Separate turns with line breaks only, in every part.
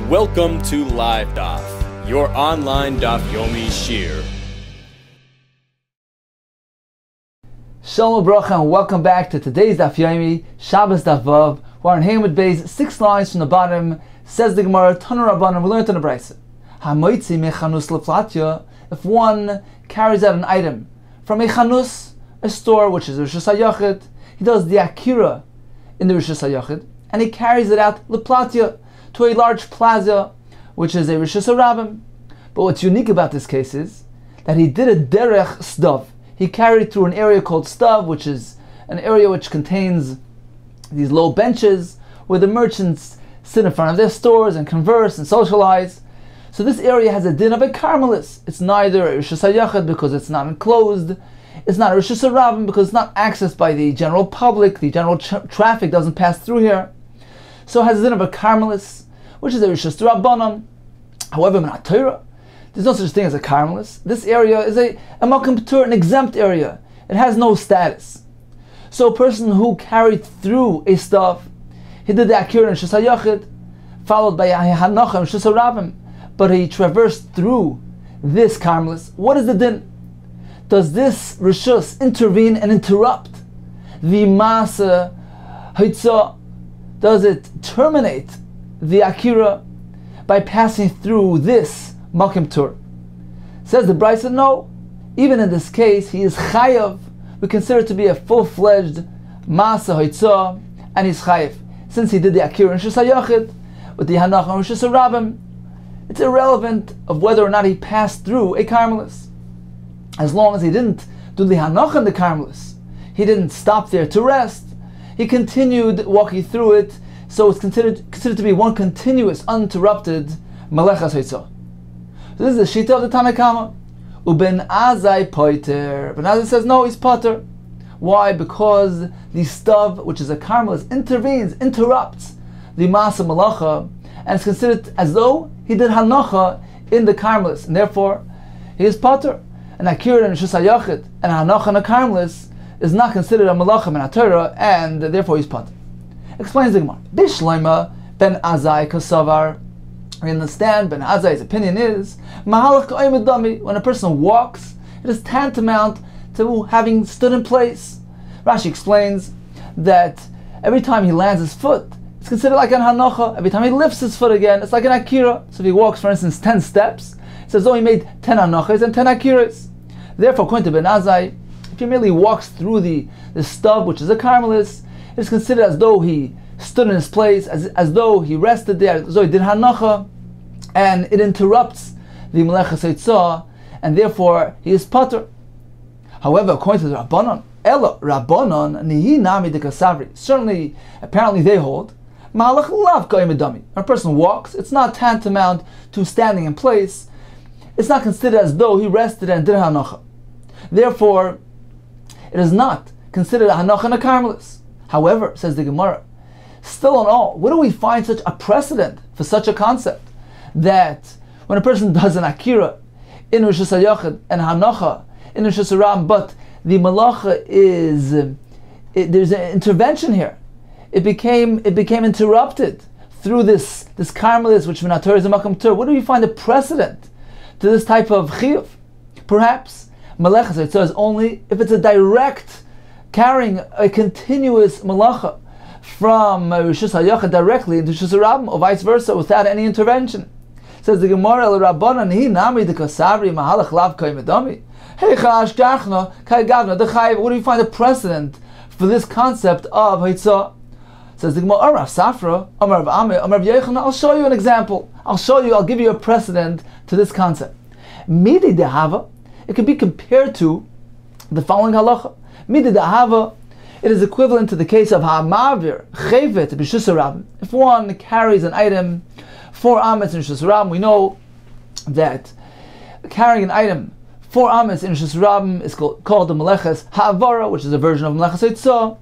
Welcome to Live Daf, your online Daf Yomi shir.
Shalom Bracha and welcome back to today's Daf Yomi, Shabbos Daf Vav. We're in Hamid Bay's 6 lines from the bottom. Says the Gemara, Tanu Rabbanan, we learned in the Brisa. Hamoitzi mechanus leplatya, if one carries out an item from a chanus, a store which is Rishus HaYachid, he does the akira in the Rishus HaYachid, and he carries it out leplatya, to a large plaza, which is a Rishus HaRabim. But what's unique about this case is that he did a derech stav. He carried through an area called stav, which is an area which contains these low benches where the merchants sit in front of their stores and converse and socialize. So this area has a din of a Carmelis. It's neither a Rishus HaYachid because it's not enclosed. It's not a Rishus HaRabim because it's not accessed by the general public. The general traffic doesn't pass through here. So it has a din of a Carmelis, which is a Rishus Rabbanon. However, in Torah, there's no such thing as a Carmelis. This area is a Makom P'tur, an exempt area. It has no status. So a person who carried through a stuff, he did the Akira in Rishus HaYachid, followed by a Hanocha in Rishus HaRabim, but he traversed through this Carmelis. What is the din? Does this Rishus intervene and interrupt the Masa Haitzah? Does it terminate the Akira by passing through this Makom P'tur? Says the Brisa, no. Even in this case, he is Chayav. We consider it to be a full-fledged Masa Haitzah, and he's Chayav. Since he did the Akira in Rishus HaYachid, with the Hanach and Rishus HaRabim, it's irrelevant of whether or not he passed through a Carmelis. As long as he didn't do the Hanach and the Carmelis, he didn't stop there to rest, he continued walking through it, so it's considered to be one continuous, uninterrupted Melechas Haitzah. So this is the Shita of the Tanna Kama. Uben Azai Poiter. Ben Azai says no, he's Potter. Why? Because the stav, which is a Carmelis, interrupts the Masa Malacha, and it's considered as though he did Hanacha in the Carmelis, and therefore he is Potter. And Akira and Rishus HaYachid and Hanacha and a Carmelis is not considered a Malacha min HaTorah, and therefore he's Potter. Explains the Gemara. Bishleima ben Azai kasavar. We understand Ben Azai's opinion is Mahalach ka'omed dami. When a person walks, it is tantamount to having stood in place. Rashi explains that every time he lands his foot, it's considered like an hanocha. Every time he lifts his foot again, it's like an akira. So if he walks, for instance, 10 steps, it's as though he made 10 hanochas and 10 akiras. Therefore, according to Ben Azai, if he merely walks through the stub, which is a Carmelis, it's considered as though he stood in his place, as though he rested there, as though he did hanacha, and it interrupts the Melechas Haitzah, and therefore he is Potter. However, according to the Rabbanon, Elo Rabbanon Nihi Nami de Kasavri. Certainly, apparently they hold Malach Lav Ka'omed dami. When a person walks, it's not tantamount to standing in place. It's not considered as though he rested and did hanacha. Therefore, it is not considered a hanacha and a Carmelis. However, says the Gemara, still in all, where do we find such a precedent for such a concept that when a person does an akira in Rishus HaYachid and hanacha in Rishus HaRabim, but the malacha is there's an intervention here. It became interrupted through this Carmelis, which min HaTorah is a Makom P'tur. Where do we find a precedent to this type of chiyuv? Perhaps Melechas Haitzah is only if it's a direct carrying a continuous malacha from Rishus HaYachid directly into Rishus HaRabim, or vice versa, without any intervention. Says the Gemara, El Rabbanan Hi Nami de Kasavri Mahalach Lav Ka'omed dami. Hey Chash Gachna Kai Gavna de Chayiv. Where do we find a precedent for this concept of Haitzah? Says the Gemara, Rav Safra, Amar Rav Ame, Amar Rav Yechon. I'll show you an example. I'll give you a precedent to this concept. Midi dehava. It can be compared to the following halacha. Midi dehava. It is equivalent to the case of ha'mavir chevet b'Rishus HaRabim. If one carries an item 4 amets in Rishus HaRabim, we know that carrying an item 4 amets in Rishus HaRabim is called the Melechas Ha'avara, which is a version of Melechas Haitzah.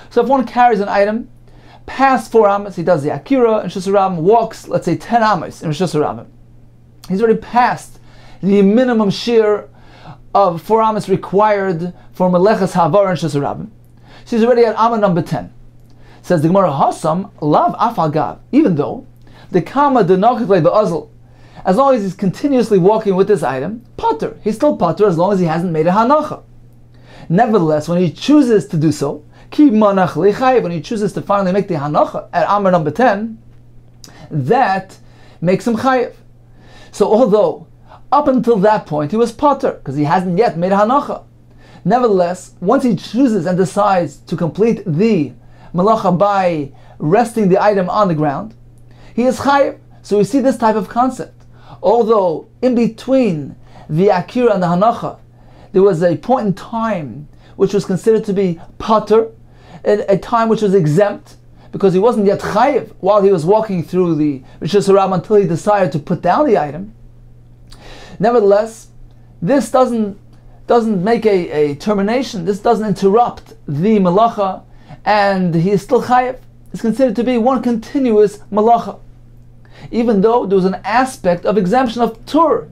So if one carries an item past 4 amets, he does the akira in Rishus HaRabim, walks, let's say 10 amets in Rishus HaRabim. He's already passed the minimum shear of 4 amets required for Melechas Ha'avara in Rishus HaRabim. She's already at Amma number 10. Says the Gemara, Hasam, Lav Afal Gav. Even though the kama the nakik the azl. As long as he's continuously walking with this item, pater. He's still pater as long as he hasn't made a hanacha. Nevertheless, when he chooses to do so, ki manach lechayev, when he chooses to finally make the hanacha at Amr number 10, that makes him chayev. So although up until that point he was pater because he hasn't yet made a hanacha, nevertheless, once he chooses and decides to complete the malacha by resting the item on the ground, he is chayev. So we see this type of concept. Although in between the akira and the hanacha, there was a point in time which was considered to be pater, a time which was exempt, because he wasn't yet chayiv while he was walking through the Rishus Harab until he decided to put down the item. Nevertheless, this doesn't make a termination. This doesn't interrupt the malacha, and he is still chayiv. It's considered to be one continuous malacha, even though there was an aspect of exemption of tur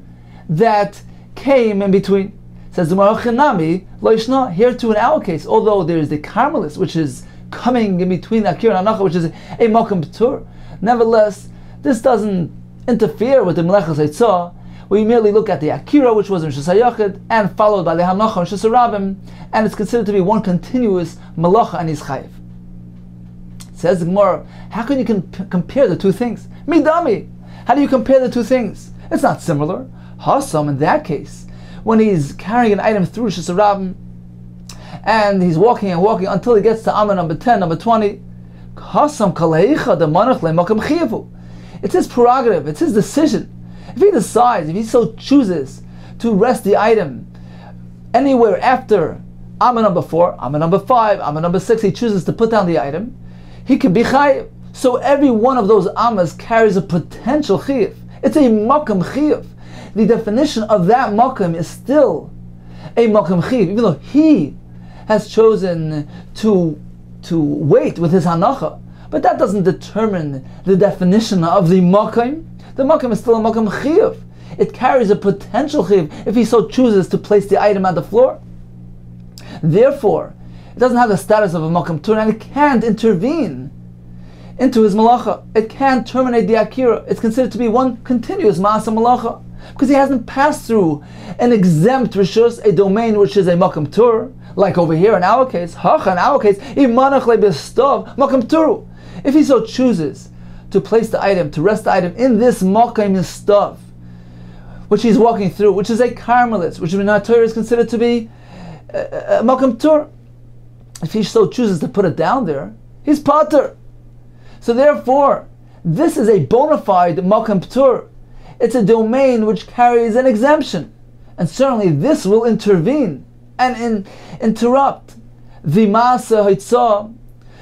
that came in between. Says the Marachinami, Loishna, here too in our case, although there is the Carmelis, which is coming in between Akir and Anacha, which is a Makam Tur, nevertheless, this doesn't interfere with the Melechas Eitzah. We merely look at the Akira, which was in Rishus HaYachid, and followed by the Hanacha and Rishus HaRabim, and it's considered to be one continuous Malacha and Chayiv. Says the Gemara, how can you compare the two things? Midami, how do you compare the two things? It's not similar. Hasam, in that case, when he's carrying an item through Rishus HaRabim, and he's walking and walking until he gets to Amar number 10, number 20, Hasam kaleicha the manach le'makam chiyavu. It's his prerogative, it's his decision. If he decides, if he so chooses to rest the item anywhere after Amar number 4, Amar number 5, Amar number 6, he chooses to put down the item, he can be chayiv. So every one of those amas carries a potential chiyav. It's a makam chiyav. The definition of that makam is still a makam chiyav, even though he has chosen to wait with his hanacha. But that doesn't determine the definition of the makam. The makam is still a makam chiyav. It carries a potential chiyav if he so chooses to place the item on the floor. Therefore, it doesn't have the status of a makam tur, and it can't intervene into his malacha. It can't terminate the akira. It's considered to be one continuous ma'asa malacha, because he hasn't passed through an exempt rishus, a domain which is a makam tur, like over here in our case, hacha in our case, imanach lebestav makam turu. If he so chooses to place the item, to rest the item in this makam stav, which he's walking through, which is a carmelis, which in our Torah is considered to be a makam tur, if he so chooses to put it down there, he's pater. So therefore, this is a bona fide makam tur. It's a domain which carries an exemption, and certainly this will intervene and interrupt the ma'aseh haitzah,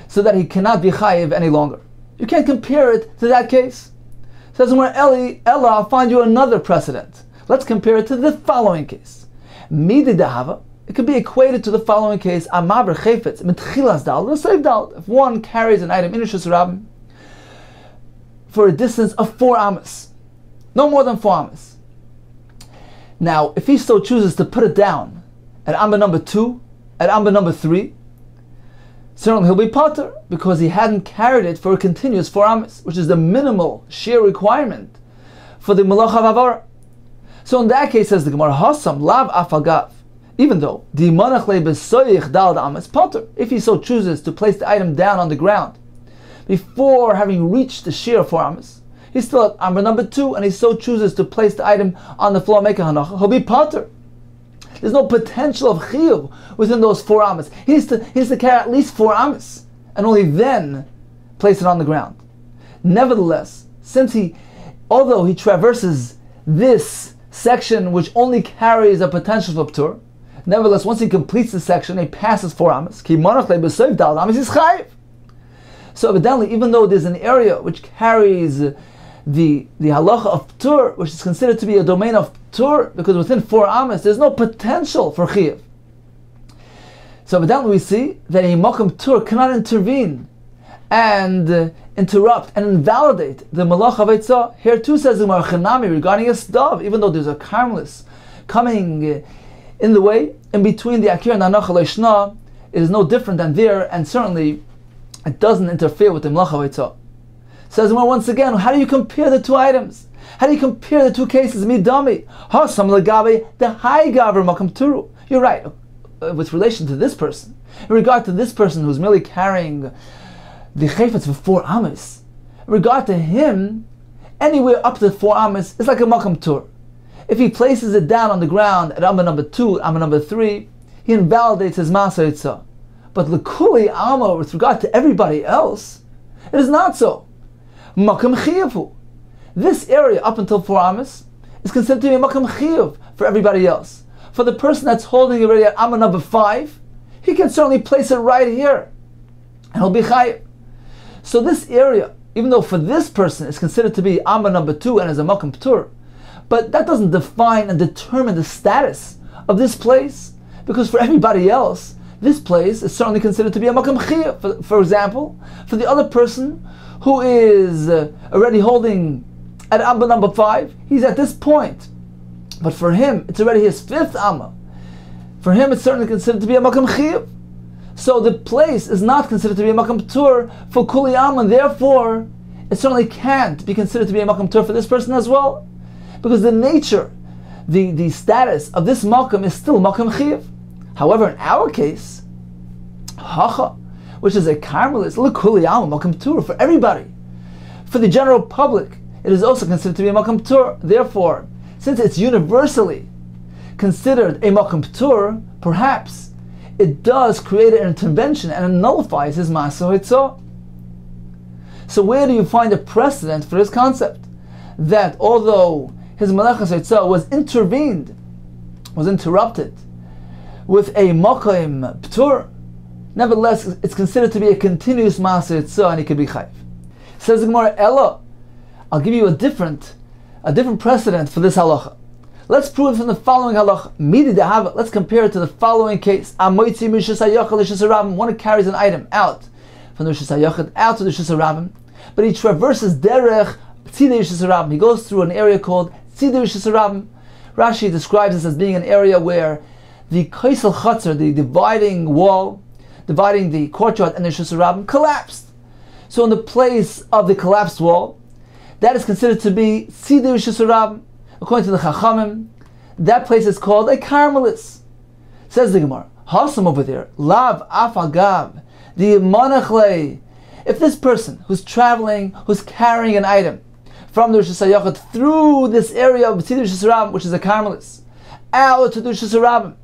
so that he cannot be chayiv any longer. You can't compare it to that case. Says Ella, I'll find you another precedent. Let's compare it to the following case. Midi dahava. It could be equated to the following case: Amaber chayfetz mitchilas dal l'seiv dal. If one carries an item in Rishus Harabim for a distance of 4 amas, no more than 4 amas. Now, if he so chooses to put it down at Amber number 2, at Amber number 3, certainly he'll be pater, because he hadn't carried it for a continuous 4 amas, which is the minimal sheer requirement for the malacha of avara. So in that case, says the Gemara, hasam lav afagav, even though the manach le besoyich dal amas pater, if he so chooses to place the item down on the ground before having reached the sheer 4 amas, he's still at Amber number 2, and he so chooses to place the item on the floor, make a hanacha, he'll be pater. There's no potential of chiyuv within those 4 amas. He needs to carry at least 4 amas, and only then place it on the ground. Nevertheless, although he traverses this section which only carries a potential of ptur, nevertheless, once he completes the section, he passes 4 amas. Ki manach le b'soiv dal amas is chayiv. So evidently, even though there's an area which carries the halacha of ptur, which is considered to be a domain of ptur, because within 4 amas there's no potential for chiyuv. So evidently we see that a makam ptur cannot intervene and interrupt and invalidate the malach of Eitzah. Here too says the Marachinami regarding a stav, even though there's a carmelis coming in the way, in between the akir and the anach leishna, it is no different than there, and certainly it doesn't interfere with the malach of Eitzah. Says once again, how do you compare the two items? How do you compare the two cases? Midami. Hasam legabe the high gaver makam turu. You're right. With relation to this person, in regard to this person who's merely carrying the chayfetz for 4 amas, in regard to him, anywhere up to 4 amas is like a makam tur. If he places it down on the ground at amma number 2, amma number 3, he invalidates his masa itzah. But lekuli amma, with regard to everybody else, it is not so. Makam chiyavu. This area up until 4 amas is considered to be a makam chiyav for everybody else. For the person that's holding it already at amma number 5, he can certainly place it right here, and he'll be chayiv. So this area, even though for this person it's considered to be amma number 2 and is a makam ptur, but that doesn't define and determine the status of this place, because for everybody else, this place is certainly considered to be a makam chiyav. For example, for the other person who is already holding at amma number 5, he's at this point. But for him, it's already his 5th amma. For him, it's certainly considered to be a makam chiyav. So the place is not considered to be a makam tur for kuli amma, and therefore, it certainly can't be considered to be a makam tur for this person as well. Because the nature, the status of this makam is still makam chiyav. However, in our case, hacha, which is a karmelis, lekuli amma, makam tur for everybody. For the general public, it is also considered to be a makam tur. Therefore, since it's universally considered a makam tur, perhaps it does create an intervention and it nullifies his masa hitzah. So where do you find a precedent for this concept? That although his malachas hitzah was interrupted with a makam ptur, nevertheless it's considered to be a continuous masa hitzah and he could be chayv. Says the Gemara, Ella, I'll give you a different precedent for this halacha. Let's prove it from the following halacha. Midi dehava. Let's compare it to the following case. One carries an item out from the rishus hayachid out to the rishus harabim, but he traverses derech tzidei rishus harabim. He goes through an area called tzidei rishus harabim. Rashi describes this as being an area where the kaisel chatzar, the dividing wall, dividing the courtyard and the rishus harabim, collapsed. So in the place of the collapsed wall, that is considered to be tzidei rishus harabim. According to the Chachamim, that place is called a karmelis. Says the Gemara, Hasam over there, Lav afagav, the manachle. If this person who's traveling, who's carrying an item from the Rishus HaYachid through this area of Tzidei Rishus Harabim, which is a karmelis, out to the Rishus Harabim.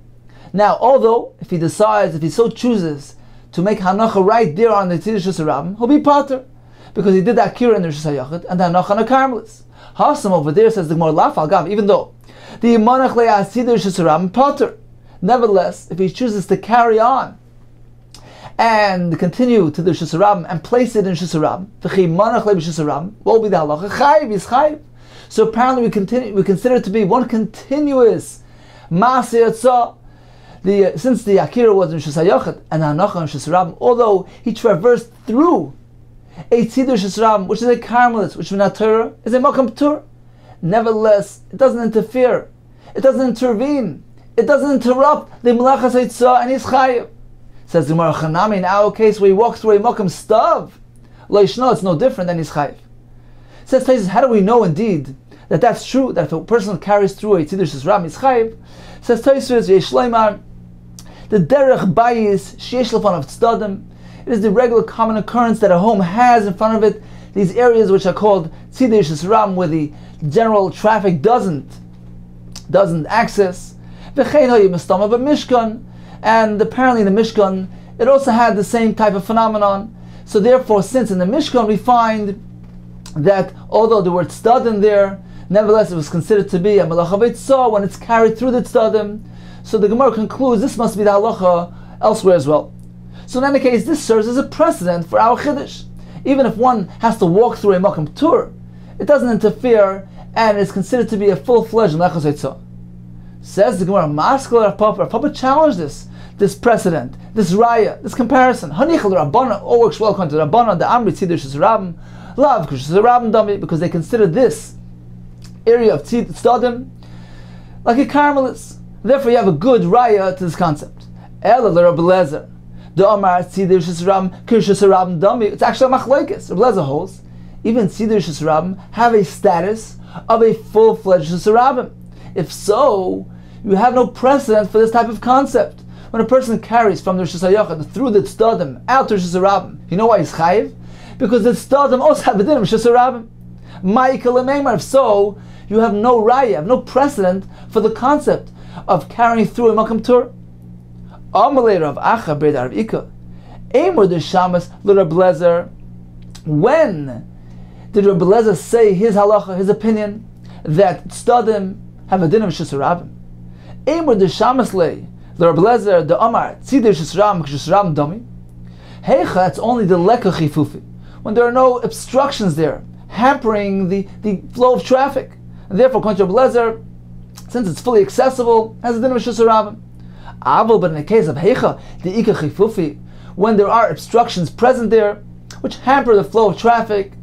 Now, although, if he decides, if he so chooses, to make hanacha right there on the Tzidei Rishus Harabim, he'll be pater, because he did the akira in the Rishus HaYachid, and the hanacha on a karmelis. Hasam over there, says the Gemara, Lafal Gav, even though the Manach Le'asidr Shisuram Potter, nevertheless, if he chooses to carry on and continue to the Shisuram and place it in Shisuram, V'chi Manach Le'Shisuram, what will be the halacha? Chayv is Chayv. So apparently we consider it to be one continuous Maaseh Yatzah. Since the Akira was in Shusayachet and Hanacha in Shisuram, although he traversed through a tzidur shesram, which is a karmelis, which in Torah is a makam ptur. Nevertheless, it doesn't interfere, it doesn't intervene, it doesn't interrupt the melachas haitzah and his chayiv. Says the Gemara, Chanami, in our case, where he walks through a makam stav, lo yishno, it's no different than his chayiv. Says, how do we know indeed that that's true? That if a person carries through a tzidur shesram, his chayiv. Says Tosfos, yesh loymar, the derech bayis sheyesh lefanov tzdadim. It is the regular common occurrence that a home has in front of it these areas which are called tzidei shesram, where the general traffic doesn't access. V'chein hoyi mistama b'mishkan, and apparently in the Mishkan it also had the same type of phenomenon. So therefore, since in the Mishkan we find that although the word tzdadim there, nevertheless it was considered to be a melacha beitzah when it's carried through the tzdadim. So the Gemara concludes this must be the halacha elsewhere as well. So in any case, this serves as a precedent for our chiddush. Even if one has to walk through a makam tur, it doesn't interfere and is considered to be a full-fledged melachas haitzah. Says the Gemara, Maskal Papa challenged this precedent, this raya, this comparison. Hanichal Rabbana, all works well according to Rabbana, the Amri Tzidur Shesarabim, Lav Shesarabim Dami, because they consider this area of Tzadim like a karmelis. Therefore, you have a good raya to this concept. Ela Rabbi Lezer. The Omar Tzidur Shesarabim, Kir Shesarabim Dami. It's actually a machlokes. Rabbi Lezer holds even Tzidei Rishus Rabbim have a status of a full-fledged Rishus Rabbim? If so, you have no precedent for this type of concept. When a person carries from the Rishus HaYachid through the Tzdadim out to Rishus Rabbim, you know why he's chayiv? Because the Tzdadim also have a din of Rishus Rabbim. If so, you have no raya, have no precedent for the concept of carrying through a Makam Tur. Amalei Rav Acha B'Rei Rav Ika. Eimer de Shamas l'Rab Lezer. When did Rab Lezer say his halacha, his opinion, that Tzdadim have a din of Rishus Rabbim? Eimer de Shamas le l'Rab Lezer de Amar Tzidei Rishus Rabbim Rishus Rabbim Domi. Heicha, it's only the leka chifufi, when there are no obstructions there, hampering the flow of traffic. And therefore, according to Rab Lezer, since it's fully accessible, has a din of Rishus Rabbim. But in the case of Heicha, the Ika Chifufi, when there are obstructions present there, which hamper the flow of traffic,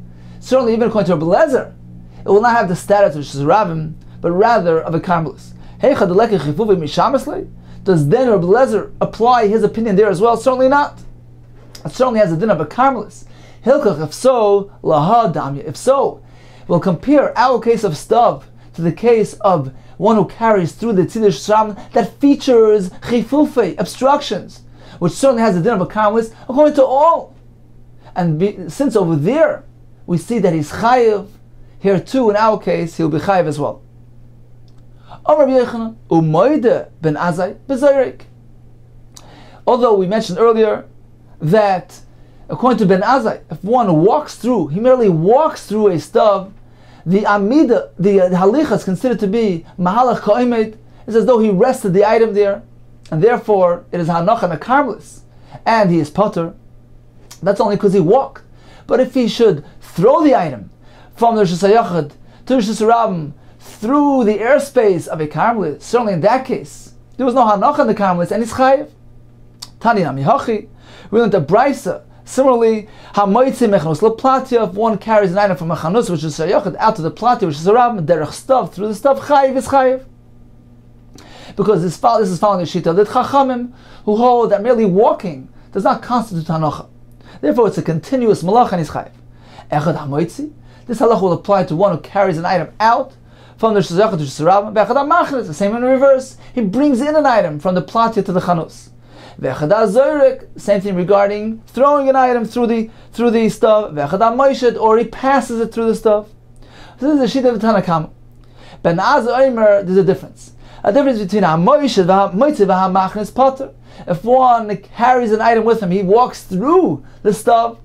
certainly even according to Rabbi Lezer, it will not have the status of Rishus Rabbim, but rather of a Karmelis. Heicha the Leka Chifufi Mishamasle? Does then Rabbi Lezer apply his opinion there as well? Certainly not. It certainly has a din of a Karmelis. Hilkach, if so, Laha Damya. If so, we'll compare our case of Stav to the case of one who carries through the Tzidei Rishus Rabbim that features Chifufe, obstructions, which certainly has a din of a Karmelis, according to all. And since over there we see that he's chayiv, here too in our case he'll be chayiv as well. Although we mentioned earlier that according to Ben Azai, if one walks through, he merely walks through a stav, the amida, the halicha is considered to be mahalach ka'omed. It's as though he rested the item there, and therefore it is hanacha and a karmelis, and he is potter. That's only because he walked. But if he should throw the item from the Rishus HaYachid to Rishus Rabbim through the airspace of a karmelis, certainly in that case there was no hanacha in the karmelis, and he's chayiv. Tani nami hachi. We learned a brisa. Similarly, hamoitzi mechanus leplatia. If one carries an item from mechanus, which is shayachid, out to the platia, which is a rabbin, derech stuff through the stuff, chayiv is chayiv. Because this is following the shita that chachamim who hold that merely walking does not constitute hanacha. Therefore, it's a continuous malach and is chayiv. Echad hamoitzi. This halach will apply to one who carries an item out from the shayachid to the rabbin. Echad hamachlis. The same in reverse. He brings in an item from the platia to the chanus. Same thing regarding throwing an item through the stuff, or he passes it through the stuff. So this is the sheet of the Tanakama. Ben Omer, there's a difference. A difference between ha-moished and potter. If one carries an item with him, he walks through the stuff,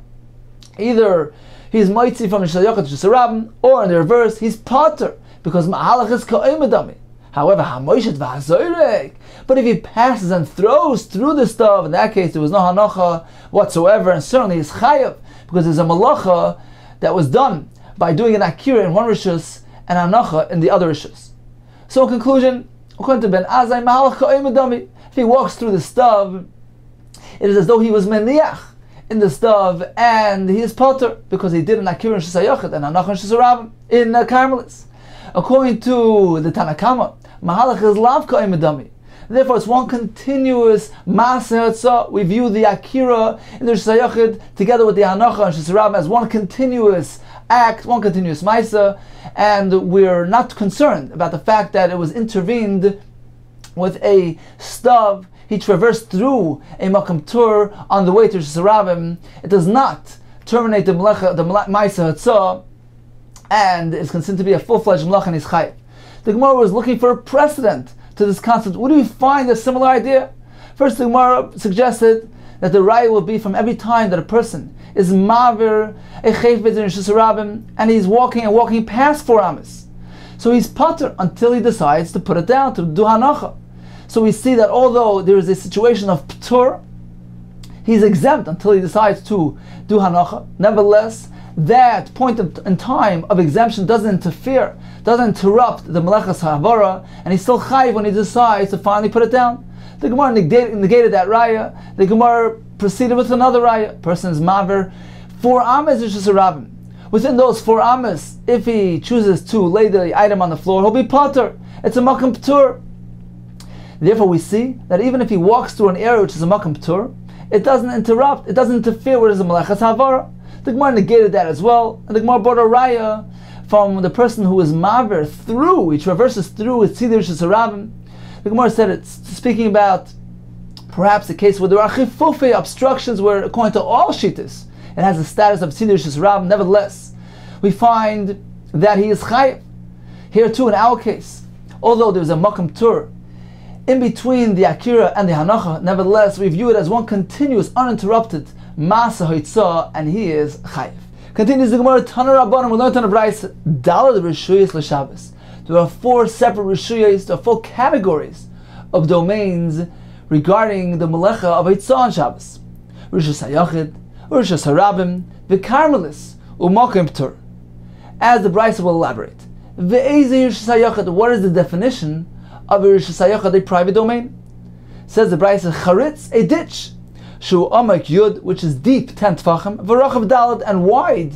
either he's moitzi from Rishus HaYachid to Rishus Rabbim, or in the reverse, he's potter, because ma'alach is ka'omed. However, ha-moished v'ha-zoyrek. But if he passes and throws through the stuff, in that case there was no hanacha whatsoever, and certainly it's chayav, because there's a malacha that was done by doing an akira in one rishus and hanacha in the other rishus. So in conclusion, according to Ben Azai, mahalach ka'omed dami. If he walks through the stuff, it is as though he was meniach in the stuff, and he is potter, because he did an akira in Rishus HaYachid and hanacha in Rishus Rabbim in Karmelis. According to the Tanakama, mahalach is lav ka'omed dami. Therefore, it's one continuous maaseh. We view the akira in the Rishus HaYachid together with the hanacha and Rishus Rabbim as one continuous act, one continuous maaseh, and we're not concerned about the fact that it was intervened with a stav. He traversed through a makam tur on the way to Rishus Rabbim. It does not terminate the maaseh, and is considered to be a full-fledged malach and is chayiv. The Gemara was looking for a precedent to this concept. Where do we find a similar idea? First, the Gemara suggested that the raya will be from every time that a person is mavir a chayfet in Rishus Rabbim and he's walking past 4 amas. So he's pater until he decides to put it down, to do hanacha. So we see that although there is a situation of ptur, he's exempt until he decides to do hanacha. Nevertheless, that point in time of exemption doesn't interrupt the melechas ha'avara, and he's still chayiv when he decides to finally put it down. The Gemara negated that raya. The Gemara proceeded with another raya. Person is maver 4 amas Rishus Rabbim. Within those 4 amas, if he chooses to lay the item on the floor, he'll be potter. It's a makam ptur. Therefore, we see that even if he walks through an area which is a makam ptur, it doesn't interrupt, it doesn't interfere with the melechas ha'avara. The Gemara negated that as well, and the Gemara brought a raya from the person who is maver through, he traverses through its Tzidei Rishus Harabim. The Gemara said it's speaking about perhaps a case where there are chifufe obstructions where, according to all shittas, it has the status of Tzidei Rishus Harabim. Nevertheless, we find that he is chayiv. Here too, in our case, although there's a makam tur in between the akira and the hanacha, nevertheless, we view it as one continuous, uninterrupted masa hoitzah, and he is chayiv. Continues the Gemara, Taner Rabbanim, we learned on the Brayse, Dalad Rishuyas l'Shabbos. There are 4 separate Rishuyas, there are 4 categories of domains regarding the Melecha of Hoitzah on Shabbos. Rishus HaYachid, Rishus HaRabim, V'Karmelis, U'Makim P'tur. As the Brayse will elaborate. Ve'ezi Rishus HaYachid, what is the definition of a Rishus HaYachid, a private domain? Says the Brayse, Charitz, a ditch. Shu Amak Yud, which is deep 10 tfachim, V'Rachav Dalad, and wide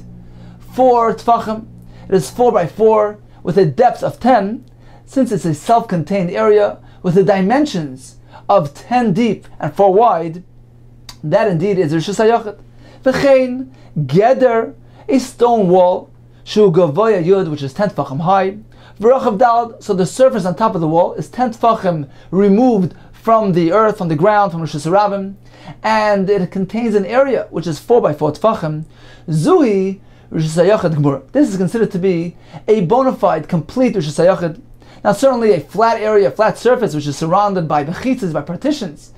4 tfachim. It is 4 by 4 with a depth of 10, since it's a self-contained area with the dimensions of 10 deep and 4 wide. That indeed is Rishus HaYachid. V'chein Geder, a stone wall, Shu Gavoya Yud, which is 10 tfachim high, V'Rachav Dalad, so the surface on top of the wall is 10 tfachim removed from the earth, from the ground, from Rishus Harabim, and it contains an area which is 4 by 4 tfachim. Zuhi Rishus HaYachid Gemur. This is considered to be a bona fide, complete Rishus HaYachid. Now, certainly a flat area, a flat surface, which is surrounded by bechitzas, by partitions,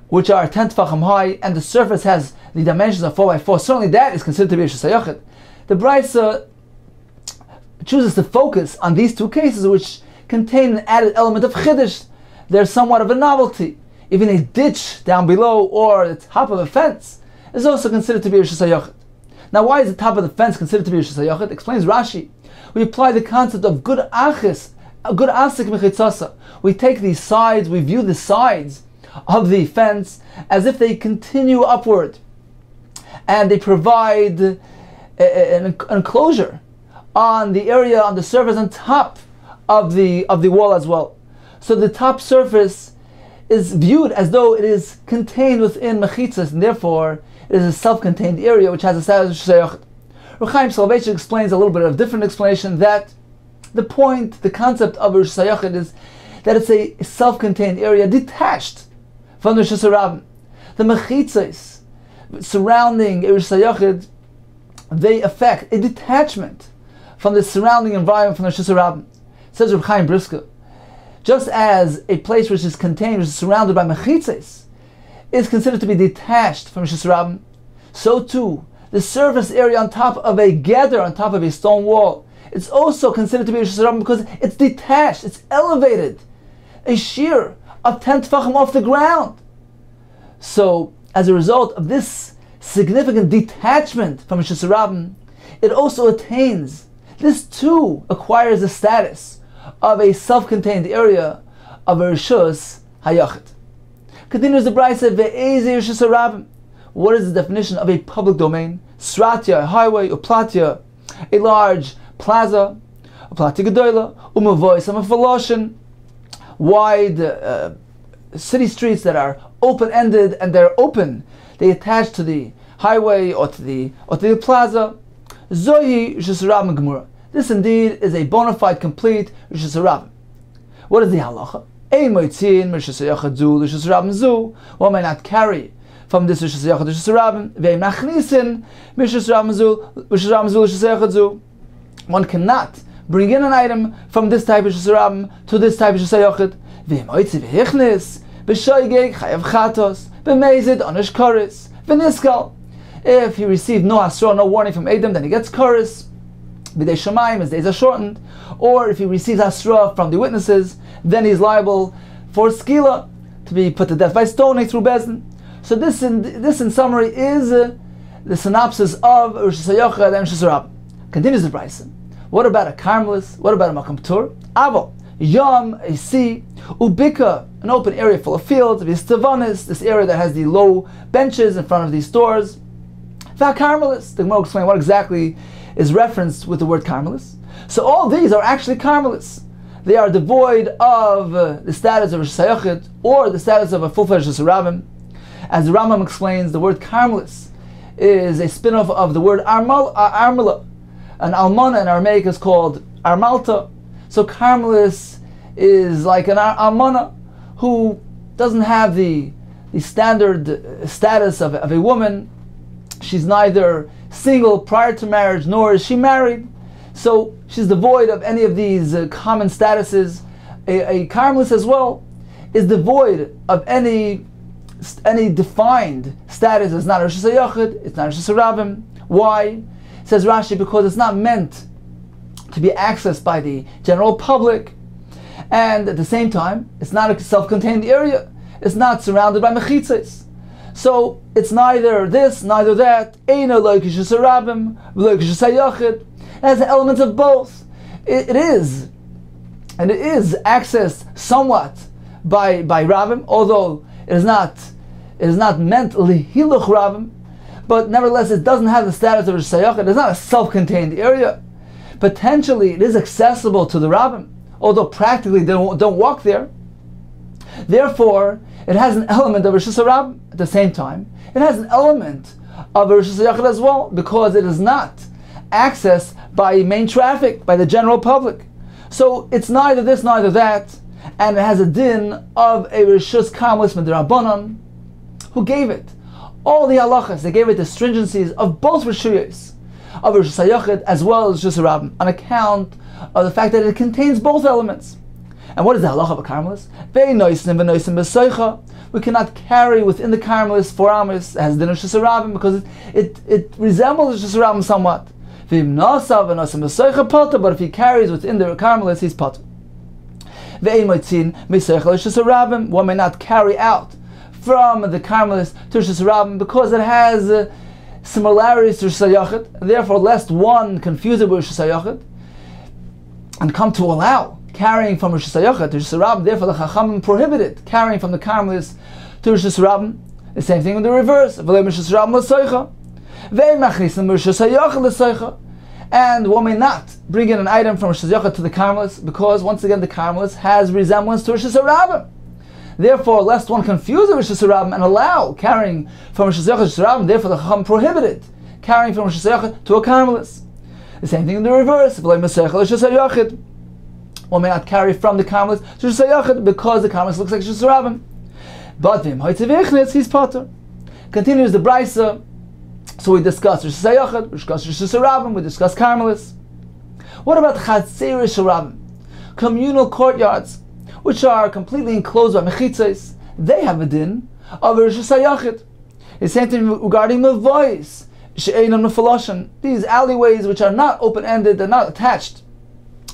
which are 10 tfachim high, and the surface has the dimensions of 4 by 4. Certainly, that is considered to be Rishus HaYachid. The Brayse chooses to focus on these 2 cases, which contain an added element of chiddush. They're somewhat of a novelty. Even a ditch down below or the top of a fence is also considered to be Rishus HaYachid. Now, why is the top of the fence considered to be Rishus HaYachid? Explains Rashi. We apply the concept of good achis, a good asik mechitzasa. We take these sides, we view the sides of the fence as if they continue upward, and they provide an enclosure on the area, on the surface, on top of the wall as well. So the top surface is viewed as though it is contained within mechitzas, and therefore it is a self-contained area which has a status of Rishus HaYachid. Reb Chaim Soloveitchik explains a little bit of a different explanation, that the point, the concept of Rishus HaYachid is that it's a self-contained area detached from the Rishus Harabim. The mechitzas surrounding Rishus HaYachid, they affect a detachment from the surrounding environment from the Rishus Harabim. Says Reb Chaim Brisker, just as a place which is contained, which is surrounded by mechitzas, is considered to be detached from Rishus Harabim, so too the surface area on top of a gather, on top of a stone wall, it's also considered to be Rishus Harabim because it's detached, it's elevated, a sheer of 10 tfachim off the ground. So, as a result of this significant detachment from Rishus Harabim, it also attains, this too acquires the status of a self-contained area of a Rishus HaYachid. Continues the Brayse, Ve'ezi Rishus Harabim. What is the definition of a public domain? Sratya, a highway, uplatya, a large plaza, uplatya gedola, umavois, amafaloshin, wide city streets that are open-ended and they're open. They attach to the highway or to the plaza. Zohi Rishus Harabim Gemura. This indeed is a bona fide, complete Rishus Harabim. What is the halacha? Ein moitzin Rishus HaYachid zu Rishus Harabim zu. One may not carry from this Rishus HaYachid to Rishus Harabim. Ve'im nachnisin Rishus Harabim zu Rishus HaYachid zu. One cannot bring in an item from this type of Rishus Harabim to this type of Rishus HaYachid. Ve'im moitzi ve'hichnis b'shoigeg chayav chatos b'meizid onish koris v'niskal. If he received no asra, no warning from Adam, then he gets koris. B'dei Shamayim, his days are shortened. Or if he receives asra from the witnesses, then he's liable for skila, to be put to death by stoning through Bezdin. So this in summary is the synopsis of Rishus HaYachid and Rishus Harabim. Continues the Brayse. What about a Carmelis? What about a Makam Tur? Aval, Yom, a sea, Ubika, an open area full of fields, Vistavanis, this area that has the low benches in front of these stores. Carmelis, the Gemara will explain what exactly is referenced with the word Carmelis. So all these are actually Carmelis. They are devoid of the status of Rishus HaYachid or the status of a full-fledged Rishus Harabim. As the Rambam explains, the word Carmelis is a spin-off of the word armala. An almana in Aramaic is called armalta. So Carmelis is like an almana who doesn't have the standard status of a woman. She's neither single prior to marriage nor is she married. So she's devoid of any of these common statuses. A Carmelis as well is devoid of any defined status. It's not a Rosh Hashanah, it's not a Rosh Hashanah. Why? Says Rashi, because it's not meant to be accessed by the general public, and at the same time, it's not a self-contained area. It's not surrounded by mechitzes. So it's neither this, neither that. Eino lo kishus harabim, lo kishus hayachid. It has elements of both. It is accessed somewhat by rabbim, although it is not meant lihiluch rabbim. But nevertheless, it doesn't have the status of a shayachid. It's not a self-contained area. Potentially, it is accessible to the rabbim, although practically they don't walk there. Therefore, it has an element of Rosh Hashanah. At the same time, it has an element of Rosh Hashanah as well, because it is not accessed by main traffic, by the general public. So it's neither this, neither that, and it has a din of a Rishus Kamelis Midrabanan, who gave it all the halachas. They gave it the stringencies of both Rishuyos, of Rosh Hashanah as well as Rosh Hashanah, on account of the fact that it contains both elements. And what is the halacha of a Carmelis? We cannot carry within the Carmelis 4 amos as the Rosh Hashanah, because it resembles Rosh Hashanah somewhat. But if he carries within the Carmelis, he's potter. One may not carry out from the Carmelis to Rosh Hashanah because it has similarities to Rosh Hashanah, and therefore lest one confuse it with Rosh Hashanah and come to allow carrying from Rosh Hashanah to Rosh Hashanah. Therefore the Chachamim prohibited carrying from the Carmelis to Rosh Hashanah. The same thing in the reverse. And one may not bring in an item from Rosh Hashanah to the Carmelis, because once again the Carmelis has resemblance to Rosh Hashanah. Therefore, lest one confuse the Rosh Hashanah and allow carrying from Rosh Hashanah to Rosh Hashanah, therefore the Chacham prohibited carrying from Rosh Hashanah to a Carmelis. The same thing in the reverse. One may not carry from the Carmelis to Rosh Hashanah because the Carmelis looks like Rosh Hashanah. But he's potter. Continues the Brisa. So we discussed Rosh Hashanah, we discussed Rosh Hashanah, we discussed Carmelis. What about Chatzei Rosh Hashanah? Communal courtyards, which are completely enclosed by mechitzos, they have a din of Rosh Hashanah. The same thing regarding the voice. These alleyways which are not open-ended, they're not attached,